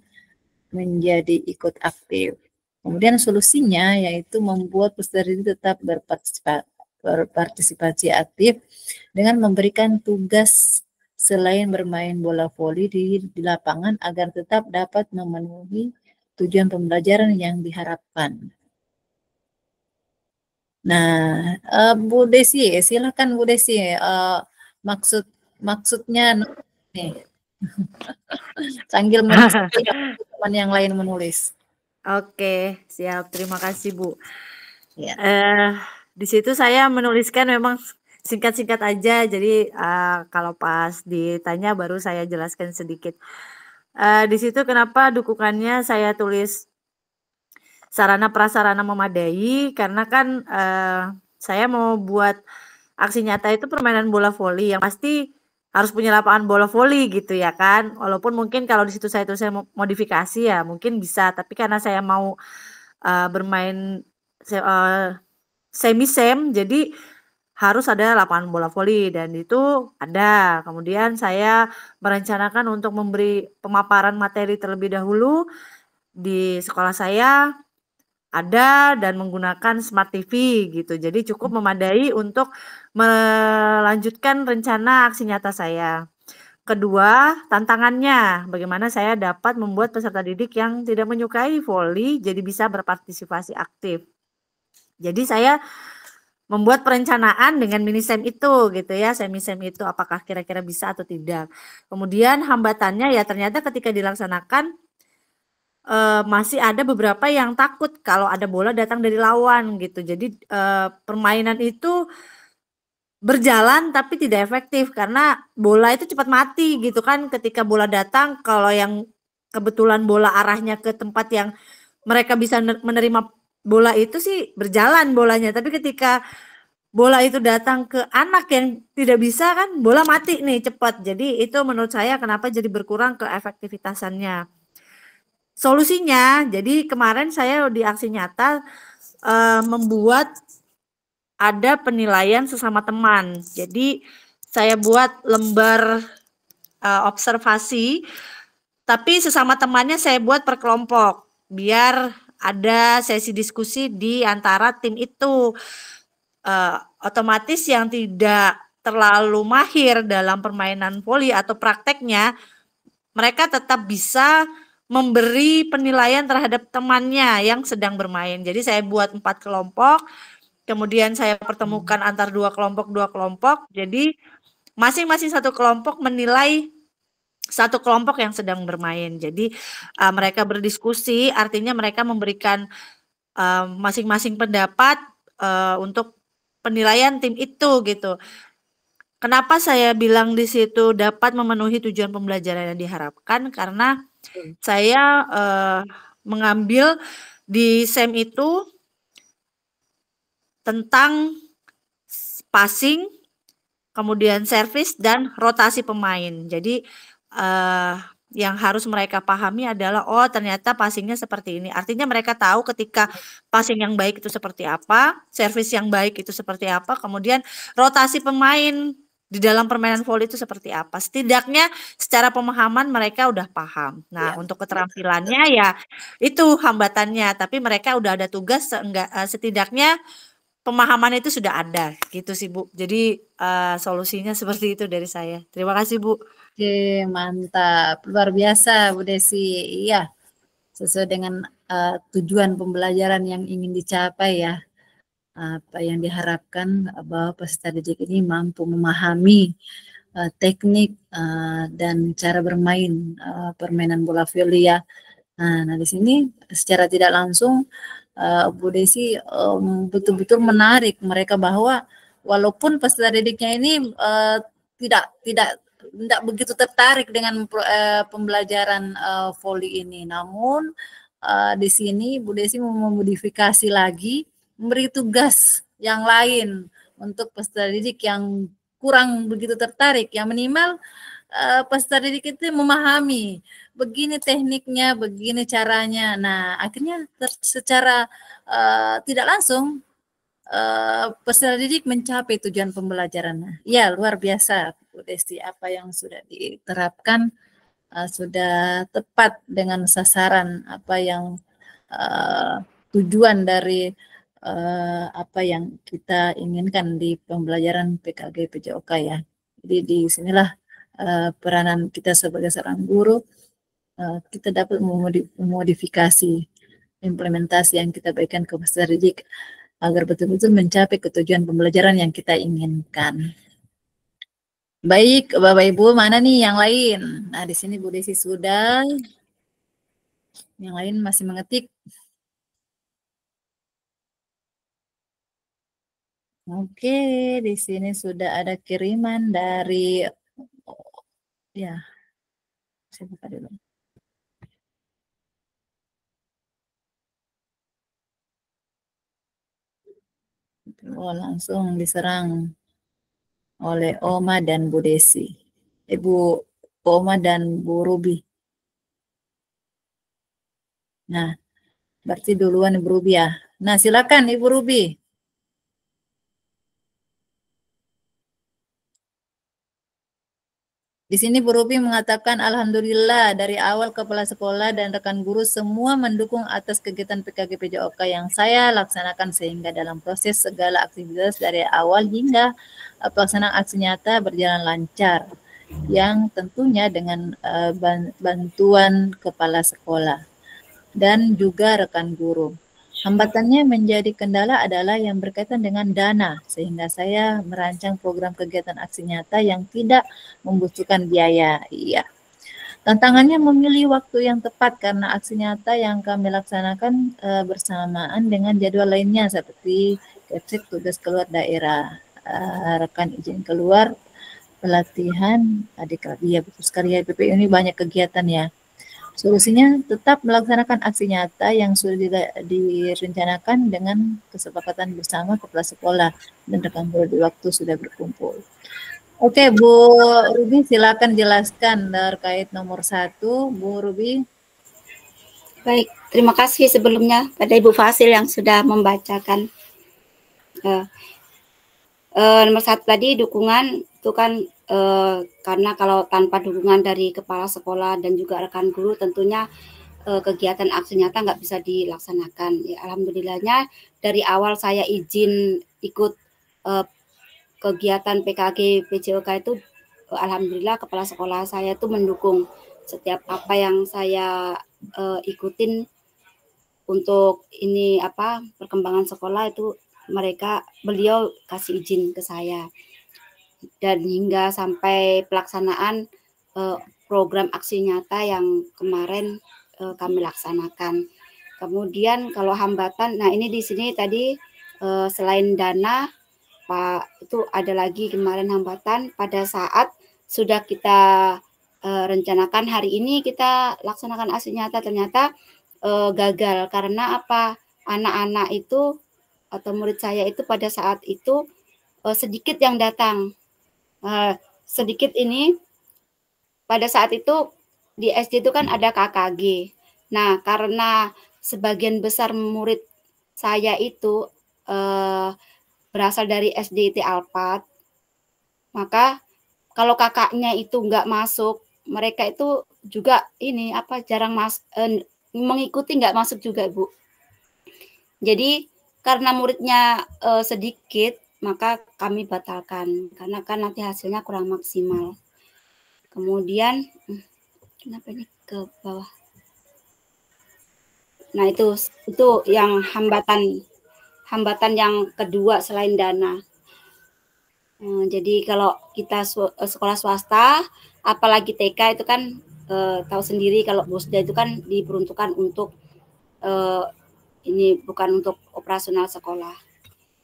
menjadi ikut aktif. Kemudian solusinya yaitu membuat peserta didik tetap berpartisipasi aktif dengan memberikan tugas selain bermain bola voli di lapangan agar tetap dapat memenuhi tujuan pembelajaran yang diharapkan. Nah, Bu Desi, silakan Bu Desi, maksudnya nih, sambil menulis teman yang lain menulis. Oke, siap. Terima kasih, Bu. Ya. Di situ saya menuliskan memang singkat-singkat aja, jadi kalau pas ditanya baru saya jelaskan sedikit. Di situ kenapa dukungannya saya tulis sarana prasarana memadai, karena kan saya mau buat aksi nyata itu permainan bola voli yang pasti harus punya lapangan bola voli gitu ya kan. Walaupun mungkin kalau di situ saya modifikasi ya mungkin bisa, tapi karena saya mau bermain semi-sem, jadi harus ada lapangan bola voli dan itu ada. Kemudian saya merencanakan untuk memberi pemaparan materi terlebih dahulu di sekolah saya ada dan menggunakan Smart TV gitu. Jadi cukup memadai untuk melanjutkan rencana aksi nyata saya. Kedua, tantangannya bagaimana saya dapat membuat peserta didik yang tidak menyukai voli jadi bisa berpartisipasi aktif. Jadi saya membuat perencanaan dengan mini-sem itu gitu ya, semi-sem itu apakah kira-kira bisa atau tidak. Kemudian hambatannya ya ternyata ketika dilaksanakan masih ada beberapa yang takut kalau ada bola datang dari lawan gitu. Jadi permainan itu berjalan tapi tidak efektif karena bola itu cepat mati gitu kan ketika bola datang. Kalau yang kebetulan bola arahnya ke tempat yang mereka bisa menerima bola itu sih berjalan bolanya, tapi ketika bola itu datang ke anak yang tidak bisa kan bola mati nih cepat. Jadi itu menurut saya kenapa jadi berkurang ke efektivitasannya. Solusinya, jadi kemarin saya di aksi nyata membuat ada penilaian sesama teman. Jadi saya buat lembar observasi, tapi sesama temannya saya buat per kelompok, biar ada sesi diskusi di antara tim itu. Otomatis yang tidak terlalu mahir dalam permainan voli atau prakteknya, mereka tetap bisa memberi penilaian terhadap temannya yang sedang bermain. Jadi saya buat 4 kelompok, kemudian saya pertemukan antar dua kelompok. Jadi masing-masing satu kelompok menilai satu kelompok yang sedang bermain. Jadi mereka berdiskusi, artinya mereka memberikan masing-masing pendapat untuk penilaian tim itu gitu. Kenapa saya bilang di situ dapat memenuhi tujuan pembelajaran yang diharapkan? Karena saya mengambil di SEM itu tentang passing, kemudian servis dan rotasi pemain. Jadi yang harus mereka pahami adalah, oh ternyata passingnya seperti ini. Artinya mereka tahu ketika passing yang baik itu seperti apa, servis yang baik itu seperti apa, kemudian rotasi pemain di dalam permainan voli itu seperti apa. Setidaknya secara pemahaman mereka udah paham. Nah, untuk keterampilannya ya itu hambatannya, tapi mereka udah ada tugas setidaknya pemahaman itu sudah ada gitu sih Bu. Jadi solusinya seperti itu dari saya. Terima kasih Bu. Oke, mantap. Luar biasa Bu Desi. Iya, sesuai dengan tujuan pembelajaran yang ingin dicapai ya. Apa yang diharapkan bahwa peserta didik ini mampu memahami teknik dan cara bermain permainan bola voli ya. Nah, di sini secara tidak langsung Bu Desi betul-betul menarik mereka bahwa walaupun peserta didiknya ini tidak begitu tertarik dengan pembelajaran voli ini, namun di sini Bu Desi memodifikasi lagi, memberi tugas yang lain untuk peserta didik yang kurang begitu tertarik, yang minimal peserta didik itu memahami begini tekniknya, begini caranya. Nah, akhirnya secara tidak langsung peserta didik mencapai tujuan pembelajarannya. Ya, luar biasa Bu Desti, apa yang sudah diterapkan sudah tepat dengan sasaran apa yang tujuan dari apa yang kita inginkan di pembelajaran PKG PJOK ya. Jadi di sinilah peranan kita sebagai seorang guru, kita dapat memodifikasi implementasi yang kita berikan ke peserta didik agar betul-betul mencapai ketujuan pembelajaran yang kita inginkan. Baik, Bapak Ibu, mana nih yang lain? Nah, di sini Bu Desi sudah. Yang lain masih mengetik. Oke, di sini sudah ada kiriman dari ya. Saya buka dulu. Oh, langsung diserang oleh Oma dan Bu Desi. Ibu Oma dan Bu Ruby. Nah, berarti duluan Ibu Ruby ya. Nah, silakan Ibu Ruby. Di sini Bu Ruby mengatakan, Alhamdulillah dari awal kepala sekolah dan rekan guru semua mendukung atas kegiatan PKG PJOK yang saya laksanakan sehingga dalam proses segala aktivitas dari awal hingga pelaksanaan aksi nyata berjalan lancar. Yang tentunya dengan bantuan kepala sekolah dan juga rekan guru. Hambatannya menjadi kendala adalah yang berkaitan dengan dana, sehingga saya merancang program kegiatan aksi nyata yang tidak membutuhkan biaya. Iya. Tantangannya memilih waktu yang tepat karena aksi nyata yang kami laksanakan bersamaan dengan jadwal lainnya seperti capsek tugas keluar daerah, rekan izin keluar, pelatihan adik ya betul sekali ya, PPI ini banyak kegiatan ya. Solusinya tetap melaksanakan aksi nyata yang sudah direncanakan dengan kesepakatan bersama kepala sekolah dan rekan guru di waktu sudah berkumpul. Oke, Bu Ruby silakan jelaskan terkait nomor 1, Bu Ruby. Baik, terima kasih sebelumnya pada Ibu Fasil yang sudah membacakan. Nomor 1 tadi dukungan itu kan karena kalau tanpa dukungan dari kepala sekolah dan juga rekan guru tentunya kegiatan aksi nyata nggak bisa dilaksanakan. Ya, alhamdulillahnya dari awal saya izin ikut kegiatan PKG PJOK itu alhamdulillah kepala sekolah saya itu mendukung setiap apa yang saya ikutin untuk ini perkembangan sekolah itu beliau kasih izin ke saya. Dan hingga sampai pelaksanaan program aksi nyata yang kemarin kami laksanakan. Kemudian kalau hambatan, nah ini di sini tadi selain dana, Pak, itu ada lagi kemarin hambatan pada saat sudah kita rencanakan hari ini kita laksanakan aksi nyata ternyata gagal karena apa? Anak-anak itu atau murid saya itu pada saat itu sedikit yang datang. Sedikit ini pada saat itu di SD itu kan ada KKG. Nah, karena sebagian besar murid saya itu berasal dari SDIT Alpat, maka kalau kakaknya itu nggak masuk, mereka itu juga ini apa jarang mengikuti, nggak masuk juga, Bu. Jadi karena muridnya sedikit, maka kami batalkan karena kan nanti hasilnya kurang maksimal. Kemudian kenapa ini ke bawah? Nah, itu yang hambatan yang kedua selain dana. Jadi kalau kita sekolah swasta, apalagi TK itu kan tahu sendiri kalau BOSDA itu kan diperuntukkan untuk ini bukan untuk operasional sekolah.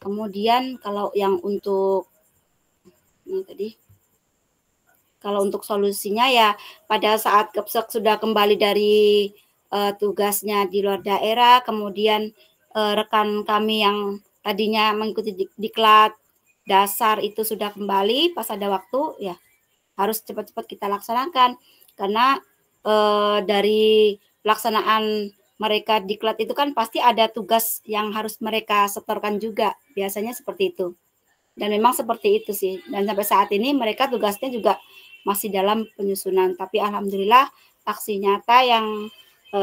Kemudian kalau yang untuk ini tadi, kalau untuk solusinya ya pada saat Kepsek sudah kembali dari tugasnya di luar daerah, kemudian rekan kami yang tadinya mengikuti diklat dasar itu sudah kembali pas ada waktu, ya harus cepat-cepat kita laksanakan karena dari pelaksanaan mereka diklat itu kan pasti ada tugas yang harus mereka setorkan juga, biasanya seperti itu. Dan memang seperti itu sih. Dan sampai saat ini mereka tugasnya juga masih dalam penyusunan. Tapi alhamdulillah aksi nyata yang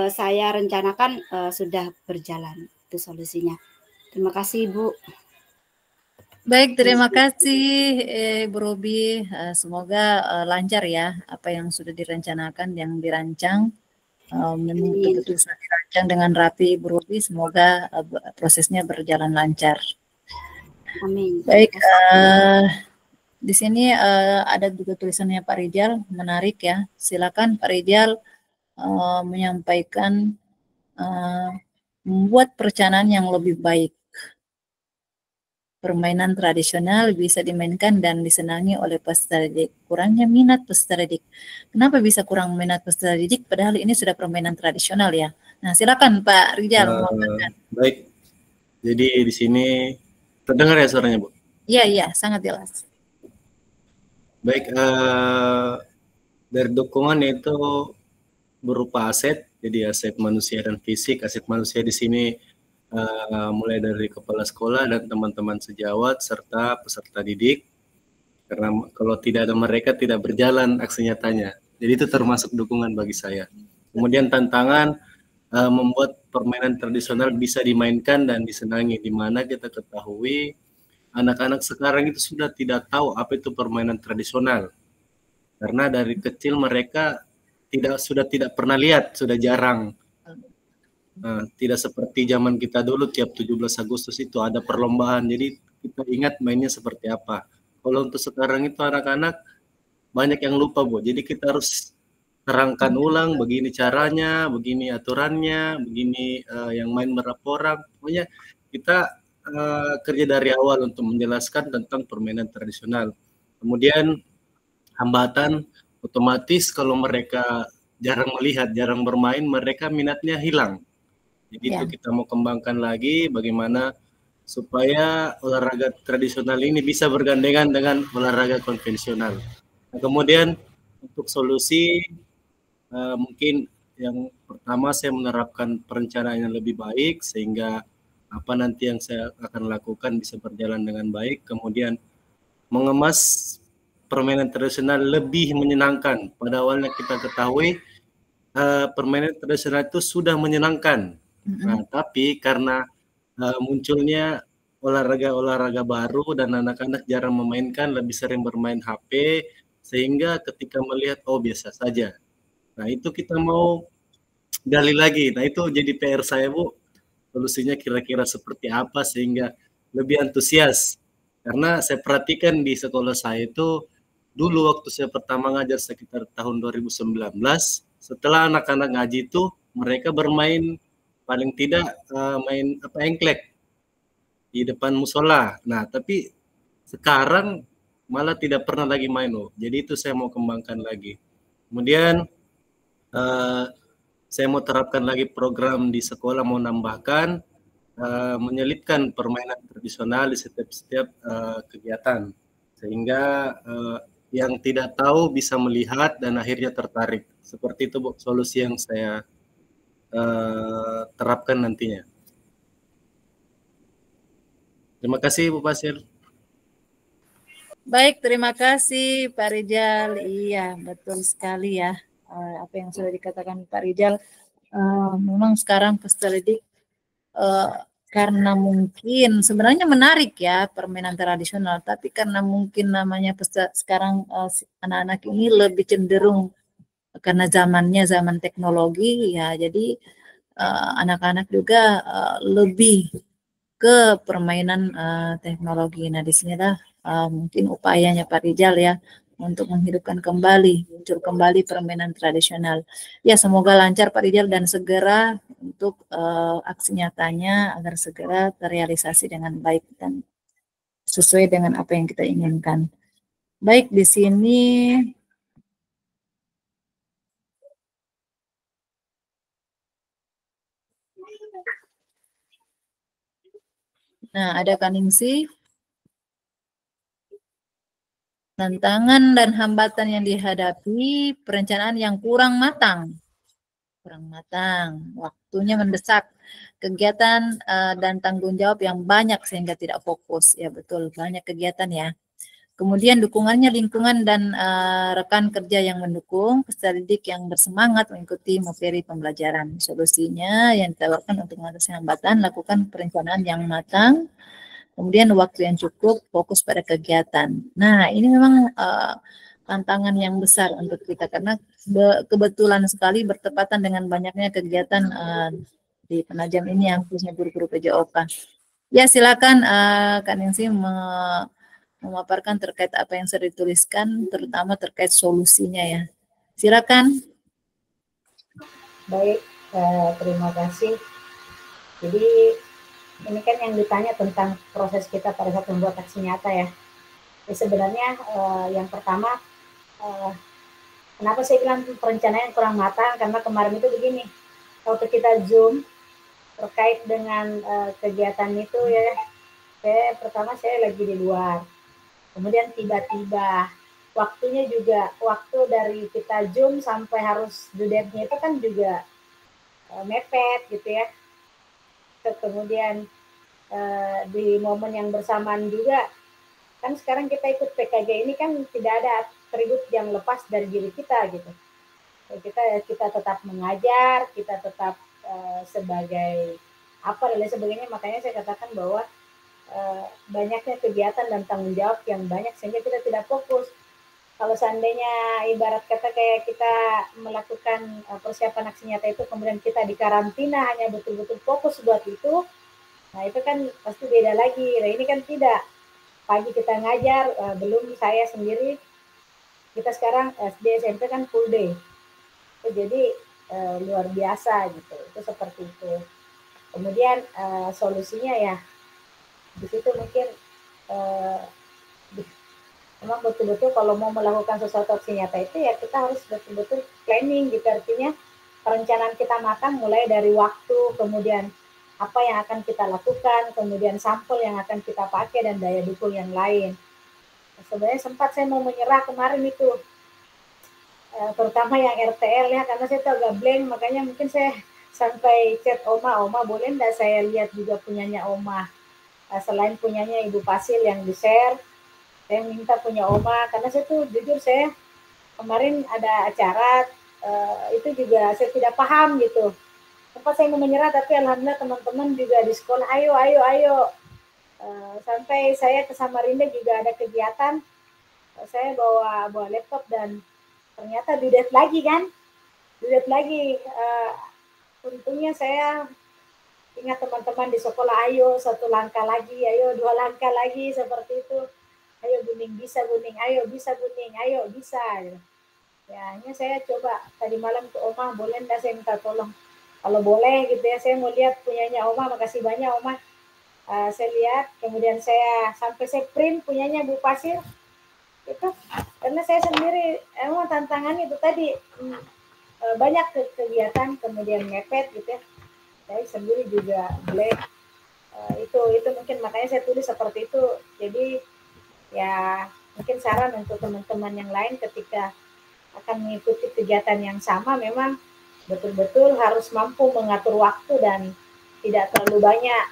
saya rencanakan sudah berjalan. Itu solusinya. Terima kasih, Bu. Baik, terima kasih Bu Robi. Semoga lancar ya apa yang sudah direncanakan, yang dirancang. Betul-betul sudah dirancang dengan rapi, Bu Robi. Semoga prosesnya berjalan lancar. Amin. Baik, di sini ada juga tulisannya Pak Rijal, menarik ya. Silakan Pak Rijal menyampaikan membuat perencanaan yang lebih baik. Permainan tradisional bisa dimainkan dan disenangi oleh peserta didik. Kurangnya minat peserta didik. Kenapa bisa kurang minat peserta didik? Padahal ini sudah permainan tradisional ya. Nah, silakan Pak Rijal mengatakan. Baik. Jadi di sini terdengar ya suaranya, Bu? Iya, sangat jelas. Baik, dari dukungan itu berupa aset, jadi aset manusia dan fisik. Aset manusia di sini mulai dari kepala sekolah dan teman-teman sejawat serta peserta didik. Karena kalau tidak ada mereka tidak berjalan aksi nyatanya. Jadi itu termasuk dukungan bagi saya. Kemudian tantangan membuat permainan tradisional bisa dimainkan dan disenangi, di mana kita ketahui anak-anak sekarang itu sudah tidak tahu apa itu permainan tradisional. Karena dari kecil mereka sudah tidak pernah lihat, sudah jarang. Tidak seperti zaman kita dulu tiap 17 Agustus itu ada perlombaan, jadi kita ingat mainnya seperti apa. Kalau untuk sekarang itu anak-anak banyak yang lupa, Bu. Jadi kita harus terangkan ulang begini caranya, begini aturannya, begini yang main berapa orang. Pokoknya kita kerja dari awal untuk menjelaskan tentang permainan tradisional. Kemudian hambatan otomatis kalau mereka jarang melihat, jarang bermain, mereka minatnya hilang. Jadi itu kita mau kembangkan lagi bagaimana supaya olahraga tradisional ini bisa bergandengan dengan olahraga konvensional. Nah, kemudian untuk solusi mungkin yang pertama saya menerapkan perencanaan yang lebih baik sehingga apa nanti yang saya akan lakukan bisa berjalan dengan baik. Kemudian mengemas permainan tradisional lebih menyenangkan. Pada awalnya kita ketahui permainan tradisional itu sudah menyenangkan. Nah, tapi karena munculnya olahraga-olahraga baru dan anak-anak jarang memainkan, lebih sering bermain HP, sehingga ketika melihat, oh biasa saja. Nah, itu kita mau gali lagi. Nah, itu jadi PR saya, Bu. Solusinya kira-kira seperti apa sehingga lebih antusias. Karena saya perhatikan di sekolah saya itu, dulu waktu saya pertama ngajar sekitar tahun 2019, setelah anak-anak ngaji itu, mereka bermain paling tidak main engklek di depan musola. Nah, tapi sekarang malah tidak pernah lagi main, loh. Jadi itu saya mau kembangkan lagi. Kemudian saya mau terapkan lagi program di sekolah, mau nambahkan menyelipkan permainan tradisional di setiap kegiatan, sehingga yang tidak tahu bisa melihat dan akhirnya tertarik. Seperti itu Bu, solusi yang saya terapkan nantinya. Terima kasih Bu Pasir. Baik, terima kasih Pak Rijal. Iya, betul sekali ya. Apa yang sudah dikatakan Pak Rijal. Memang sekarang peserta didik karena mungkin sebenarnya menarik ya permainan tradisional, tapi karena mungkin namanya sekarang anak-anak ini lebih cenderung karena zamannya zaman teknologi ya, jadi anak-anak juga lebih ke permainan teknologi. Nah, di sinilah mungkin upayanya Pak Rijal ya untuk menghidupkan kembali, muncul kembali permainan tradisional. Ya, semoga lancar Pak Rijal dan segera untuk aksi nyatanya agar segera terrealisasi dengan baik dan sesuai dengan apa yang kita inginkan. Baik, di sini ada Kaningsi. Tantangan dan hambatan yang dihadapi, perencanaan yang kurang matang. Waktunya mendesak, kegiatan dan tanggung jawab yang banyak sehingga tidak fokus. Ya betul, banyak kegiatan ya. Kemudian dukungannya lingkungan dan rekan kerja yang mendukung, peserta didik yang bersemangat mengikuti materi pembelajaran. Solusinya yang ditawarkan untuk mengatasi hambatan, lakukan perencanaan yang matang, kemudian waktu yang cukup, fokus pada kegiatan. Nah, ini memang tantangan yang besar untuk kita karena kebetulan sekali bertepatan dengan banyaknya kegiatan di Penajam ini yang khususnya guru-guru PJOK. Ya, silakan Kak Ningsi memaparkan terkait apa yang sudah dituliskan, terutama terkait solusinya ya. Silakan. Baik, terima kasih. Jadi ini kan yang ditanya tentang proses kita pada saat membuat aksi nyata ya. Jadi sebenarnya yang pertama, kenapa saya bilang perencanaan yang kurang matang, karena kemarin itu begini, waktu kita Zoom terkait dengan kegiatan itu ya, pertama saya lagi di luar, kemudian tiba-tiba waktunya juga, waktu dari kita Zoom sampai harus due date-nya itu kan juga mepet gitu ya. Kemudian di momen yang bersamaan juga, kan sekarang kita ikut PKJ ini kan tidak ada atribut yang lepas dari diri kita gitu. Kita tetap mengajar, kita tetap sebagai apa dan lain sebagainya. Makanya saya katakan bahwa banyaknya kegiatan dan tanggung jawab yang banyak sehingga kita tidak fokus. Kalau seandainya ibarat kata kayak kita melakukan persiapan aksi nyata itu, kemudian kita di karantina hanya betul-betul fokus buat itu, nah itu kan pasti beda lagi. Nah ini kan tidak. Pagi kita ngajar, belum saya sendiri, kita sekarang SD SMP kan full day. Jadi luar biasa gitu, itu seperti itu. Kemudian solusinya ya, di situ mungkin memang betul-betul kalau mau melakukan sesuatu aksi nyata itu ya kita harus betul-betul planning gitu, artinya perencanaan kita matang mulai dari waktu, kemudian apa yang akan kita lakukan, kemudian sampel yang akan kita pakai dan daya dukung yang lain. Sebenarnya sempat saya mau menyerah kemarin itu, terutama yang RTL ya, karena saya tuh agak blank, makanya mungkin saya sampai chat Oma boleh enggak saya lihat juga punyanya Oma, selain punyanya Ibu Pasil yang di-share, saya minta punya Oma, karena saya tuh jujur saya kemarin ada acara itu juga saya tidak paham gitu. Sempat saya mau menyerah, tapi alhamdulillah teman-teman juga di sekolah ayo. Sampai saya ke Samarinda juga ada kegiatan, saya bawa laptop dan ternyata due date lagi kan, untungnya saya ingat teman-teman di sekolah, ayo 1 langkah lagi, ayo 2 langkah lagi, seperti itu. Ayo Buning, bisa Buning, ayo bisa Buning, ayo bisa. Ya, hanya saya coba tadi malam ke Oma, boleh enggak saya minta tolong? Kalau boleh gitu ya, saya mau lihat punyanya Oma, makasih banyak Oma. Saya lihat, kemudian saya sampai saya print punyanya Bu Pasir. Itu karena saya sendiri emang tantangannya itu tadi banyak kegiatan, kemudian mepet gitu ya. Saya sendiri juga itu mungkin makanya saya tulis seperti itu. Jadi ya Mungkin saran untuk teman-teman yang lain ketika akan mengikuti kegiatan yang sama, memang betul-betul harus mampu mengatur waktu dan tidak terlalu banyak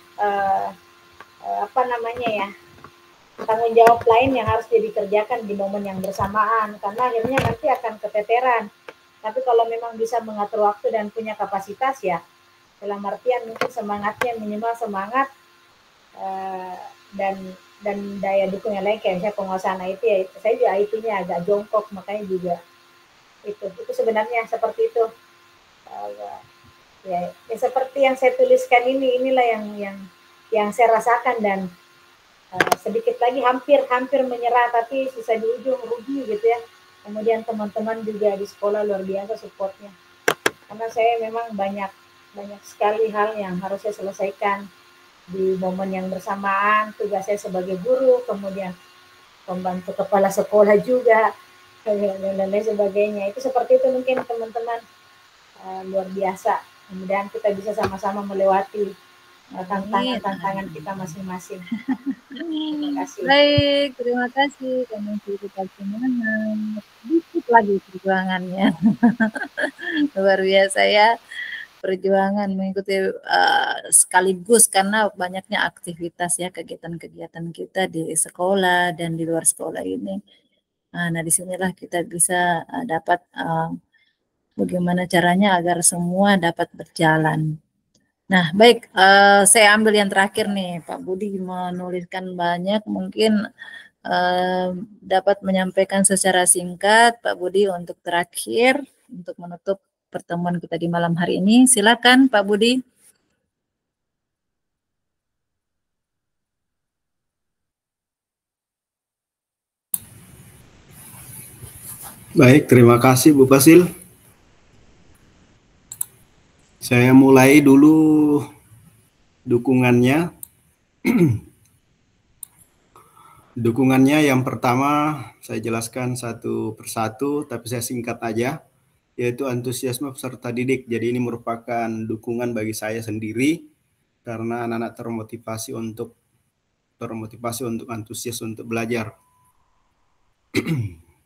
tanggung jawab lain yang harus dikerjakan di momen yang bersamaan, karena akhirnya nanti akan keteteran. Tapi kalau memang bisa mengatur waktu dan punya kapasitas, ya dalam artian mungkin semangatnya minimal semangat dan daya dukung yang lain, kayak misalnya penguasaan IT ya, saya juga IT-nya agak jongkok, makanya juga itu sebenarnya seperti itu. Ya seperti yang saya tuliskan inilah yang saya rasakan, dan sedikit lagi hampir menyerah, tapi sisa di ujung rugi gitu ya. Kemudian teman-teman juga di sekolah luar biasa supportnya, karena saya memang banyak sekali hal yang harus saya selesaikan di momen yang bersamaan. Tugas saya sebagai guru, kemudian pembantu kepala sekolah juga, dan lain sebagainya. Itu seperti itu mungkin teman-teman, luar biasa. Kemudian kita bisa sama-sama melewati tantangan kita masing-masing. Terima kasih. Baik, terima kasih. Kami cerita semangat. Dikit lagi perjuangannya. Luar biasa ya. Perjuangan mengikuti sekaligus karena banyaknya aktivitas ya, kegiatan-kegiatan kita di sekolah dan di luar sekolah ini. Nah, disinilah kita bisa dapat bagaimana caranya agar semua dapat berjalan. Nah, baik, saya ambil yang terakhir nih, Pak Budi menuliskan banyak, mungkin dapat menyampaikan secara singkat, Pak Budi, untuk terakhir, untuk menutup pertemuan kita di malam hari ini. Silakan, Pak Budi. Baik, terima kasih Bu Basil. Saya mulai dulu dukungannya. Dukungannya yang pertama saya jelaskan satu persatu, tapi saya singkat aja, yaitu antusiasme peserta didik. Jadi ini merupakan dukungan bagi saya sendiri, karena anak-anak termotivasi untuk antusias untuk belajar.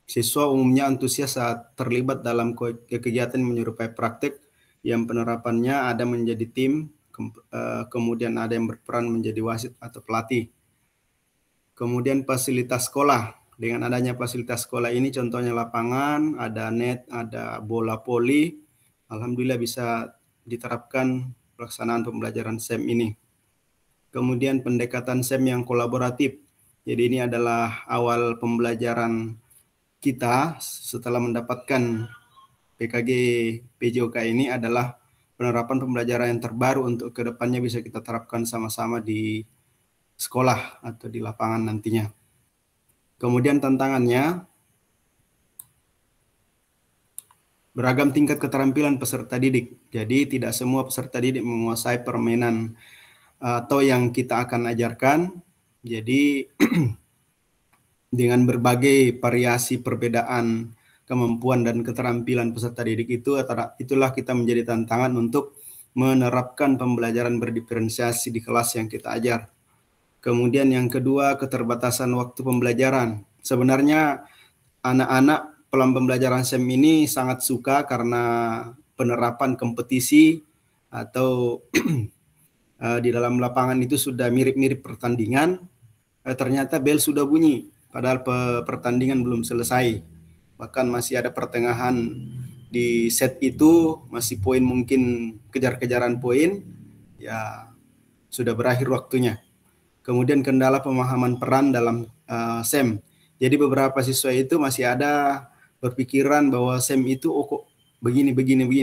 Siswa umumnya antusias saat terlibat dalam kegiatan menyerupai praktik yang penerapannya ada menjadi tim, kemudian ada yang berperan menjadi wasit atau pelatih. Kemudian fasilitas sekolah. Dengan adanya fasilitas sekolah ini, contohnya lapangan, ada net, ada bola voli, alhamdulillah bisa diterapkan pelaksanaan pembelajaran SEM ini. Kemudian pendekatan SEM yang kolaboratif. Jadi ini adalah awal pembelajaran kita setelah mendapatkan PKG PJOK ini, adalah penerapan pembelajaran yang terbaru untuk kedepannya bisa kita terapkan sama-sama di sekolah atau di lapangan nantinya. Kemudian tantangannya, beragam tingkat keterampilan peserta didik. Jadi tidak semua peserta didik menguasai permainan atau yang kita akan ajarkan. Jadi dengan berbagai variasi perbedaan kemampuan dan keterampilan peserta didik itulah kita menjadi tantangan untuk menerapkan pembelajaran berdiferensiasi di kelas yang kita ajar. Kemudian yang kedua, keterbatasan waktu pembelajaran. Sebenarnya anak-anak pelan pembelajaran SEM ini sangat suka karena penerapan kompetisi atau di dalam lapangan itu sudah mirip-mirip pertandingan. Ternyata bel sudah bunyi, padahal pertandingan belum selesai. Bahkan masih ada pertengahan di set itu, masih poin mungkin kejar-kejaran poin, ya sudah berakhir waktunya. Kemudian kendala pemahaman peran dalam SEM. Jadi beberapa siswa itu masih ada berpikiran bahwa SEM itu kok begini.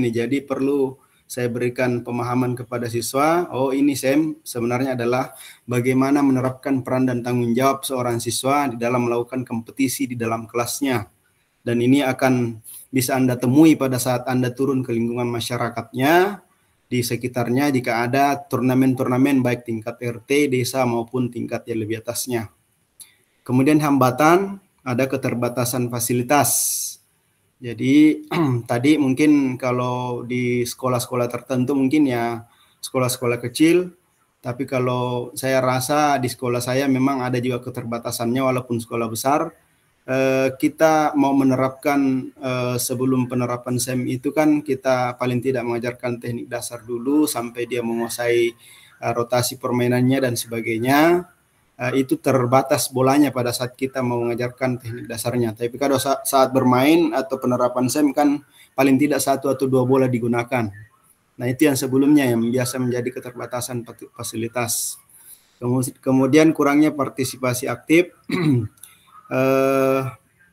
Jadi perlu saya berikan pemahaman kepada siswa, oh ini SEM sebenarnya adalah bagaimana menerapkan peran dan tanggung jawab seorang siswa di dalam melakukan kompetisi di dalam kelasnya. Dan ini akan bisa Anda temui pada saat Anda turun ke lingkungan masyarakatnya, di sekitarnya jika ada turnamen-turnamen baik tingkat RT, desa maupun tingkat yang lebih atasnya. Kemudian hambatan, ada keterbatasan fasilitas. Jadi tadi mungkin kalau di sekolah-sekolah tertentu mungkin ya sekolah-sekolah kecil, tapi kalau saya rasa di sekolah saya memang ada juga keterbatasannya walaupun sekolah besar. kita mau menerapkan sebelum penerapan SEM itu kan kita paling tidak mengajarkan teknik dasar dulu sampai dia menguasai rotasi permainannya dan sebagainya. Itu terbatas bolanya pada saat kita mau mengajarkan teknik dasarnya. Tapi kalau saat bermain atau penerapan SEM kan paling tidak 1 atau 2 bola digunakan. Nah itu yang sebelumnya yang biasa menjadi keterbatasan fasilitas. Kemudian kurangnya partisipasi aktif.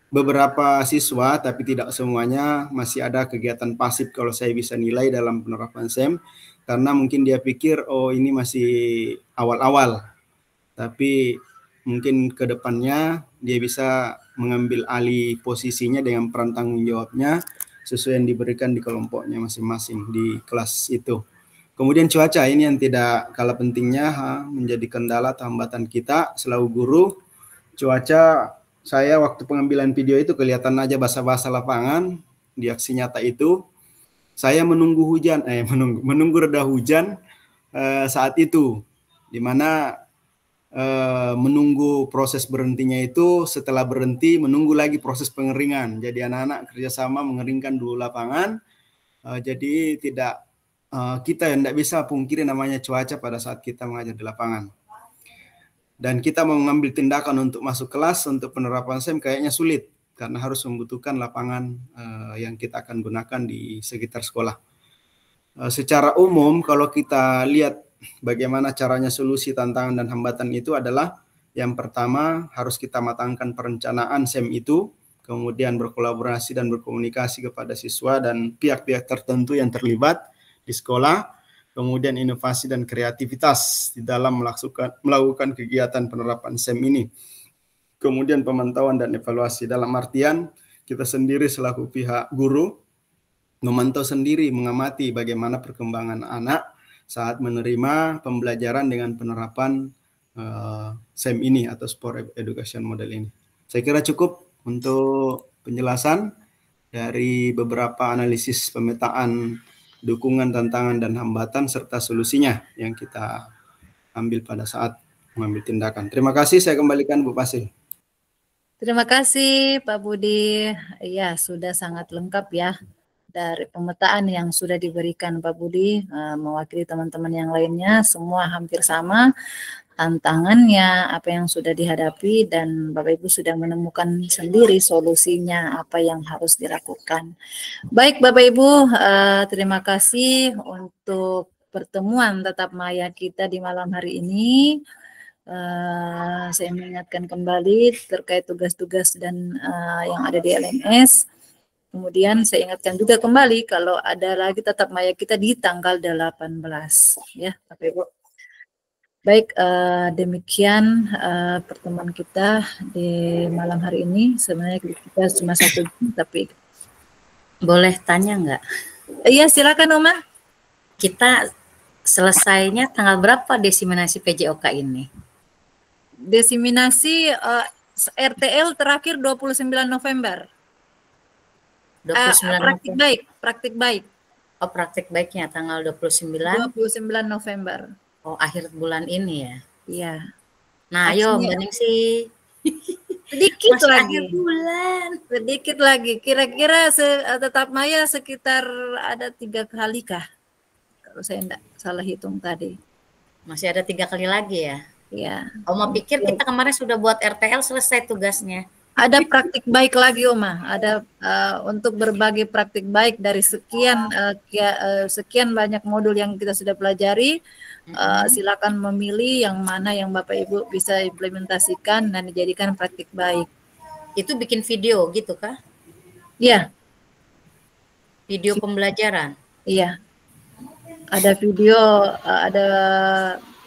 Beberapa siswa, tapi tidak semuanya, masih ada kegiatan pasif kalau saya bisa nilai dalam penerapan SEM, karena mungkin dia pikir, oh ini masih awal-awal, tapi mungkin ke depannya dia bisa mengambil alih posisinya dengan peran tanggung jawabnya sesuai yang diberikan di kelompoknya masing-masing di kelas itu. Kemudian cuaca ini yang tidak kalah pentingnya menjadi kendala atau hambatan kita selalu guru. Cuaca, saya waktu pengambilan video itu kelihatan aja basah-basah lapangan di aksi nyata itu. Saya menunggu hujan, menunggu reda hujan saat itu, di mana menunggu proses berhentinya itu, setelah berhenti menunggu lagi proses pengeringan. Jadi anak-anak kerjasama mengeringkan dulu lapangan. Jadi tidak kita yang tidak bisa pungkiri namanya cuaca pada saat kita mengajar di lapangan. Dan kita mau mengambil tindakan untuk masuk kelas untuk penerapan SEM kayaknya sulit karena harus membutuhkan lapangan yang kita akan gunakan di sekitar sekolah. Secara umum kalau kita lihat bagaimana caranya solusi tantangan dan hambatan itu adalah yang pertama harus kita matangkan perencanaan SEM itu, kemudian berkolaborasi dan berkomunikasi kepada siswa dan pihak-pihak tertentu yang terlibat di sekolah, kemudian inovasi dan kreativitas di dalam melakukan kegiatan penerapan SEM ini. Kemudian pemantauan dan evaluasi dalam artian kita sendiri selaku pihak guru memantau sendiri, mengamati bagaimana perkembangan anak saat menerima pembelajaran dengan penerapan SEM ini atau Sport Education Model ini. Saya kira cukup untuk penjelasan dari beberapa analisis pemetaan dukungan, tantangan, dan hambatan serta solusinya yang kita ambil pada saat mengambil tindakan. Terima kasih, saya kembalikan Bu Pasil. Terima kasih Pak Budi. Ya, sudah sangat lengkap ya dari pemetaan yang sudah diberikan Pak Budi, mewakili teman-teman yang lainnya, semua hampir sama tantangannya, apa yang sudah dihadapi, dan Bapak Ibu sudah menemukan sendiri solusinya, apa yang harus dilakukan. Baik Bapak Ibu, terima kasih untuk pertemuan tatap maya kita di malam hari ini. Saya mengingatkan kembali terkait tugas-tugas dan yang ada di LMS. Kemudian saya ingatkan juga kembali kalau ada lagi tatap maya kita di tanggal 18 ya Bapak Ibu. Baik, demikian pertemuan kita di malam hari ini. Sebenarnya kita cuma 1 jam, tapi boleh tanya nggak? Iya, silakan Oma. Kita selesainya tanggal berapa desiminasi PJOK ini? Desiminasi RTL terakhir 29 November. 29 praktik November. Praktik baik. Oh, praktik baiknya tanggal 29 November. Oh, akhir bulan ini ya? Iya. Nah, ayo Mbak Ningsi. Sedikit masih lagi. Akhir bulan. Sedikit lagi. Kira-kira tetap maya sekitar ada 3 kali kah? Kalau saya enggak salah hitung tadi. Masih ada 3 kali lagi ya? Iya. Oma pikir kita kemarin sudah buat RTL selesai tugasnya. Ada praktik baik lagi Oma. Ada untuk berbagi praktik baik dari sekian sekian banyak modul yang kita sudah pelajari. Silakan memilih yang mana yang Bapak Ibu bisa implementasikan dan dijadikan praktik baik. Itu bikin video gitu kah? Iya. Video pembelajaran. Iya. Ada video,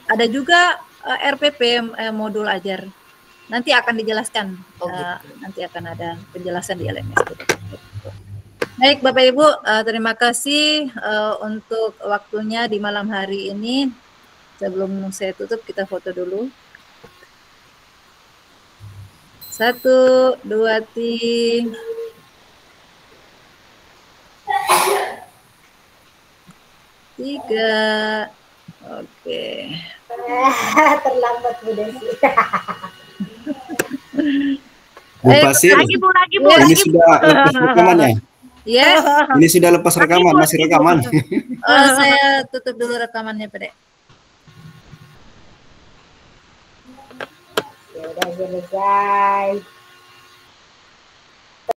ada juga RPP modul ajar. Nanti akan dijelaskan. Nanti akan ada penjelasan di LMS. Baik Bapak Ibu, terima kasih untuk waktunya di malam hari ini. Sebelum saya tutup, kita foto dulu. 1, 2, 3. Oke. Terlambat Bu Desi. Bu Pasir, Lagi Bu, ini sudah lepas rekaman ya? Ya, Ini sudah lepas rekaman, masih rekaman. saya tutup dulu rekamannya, Pak Dek. Ya udah selesai.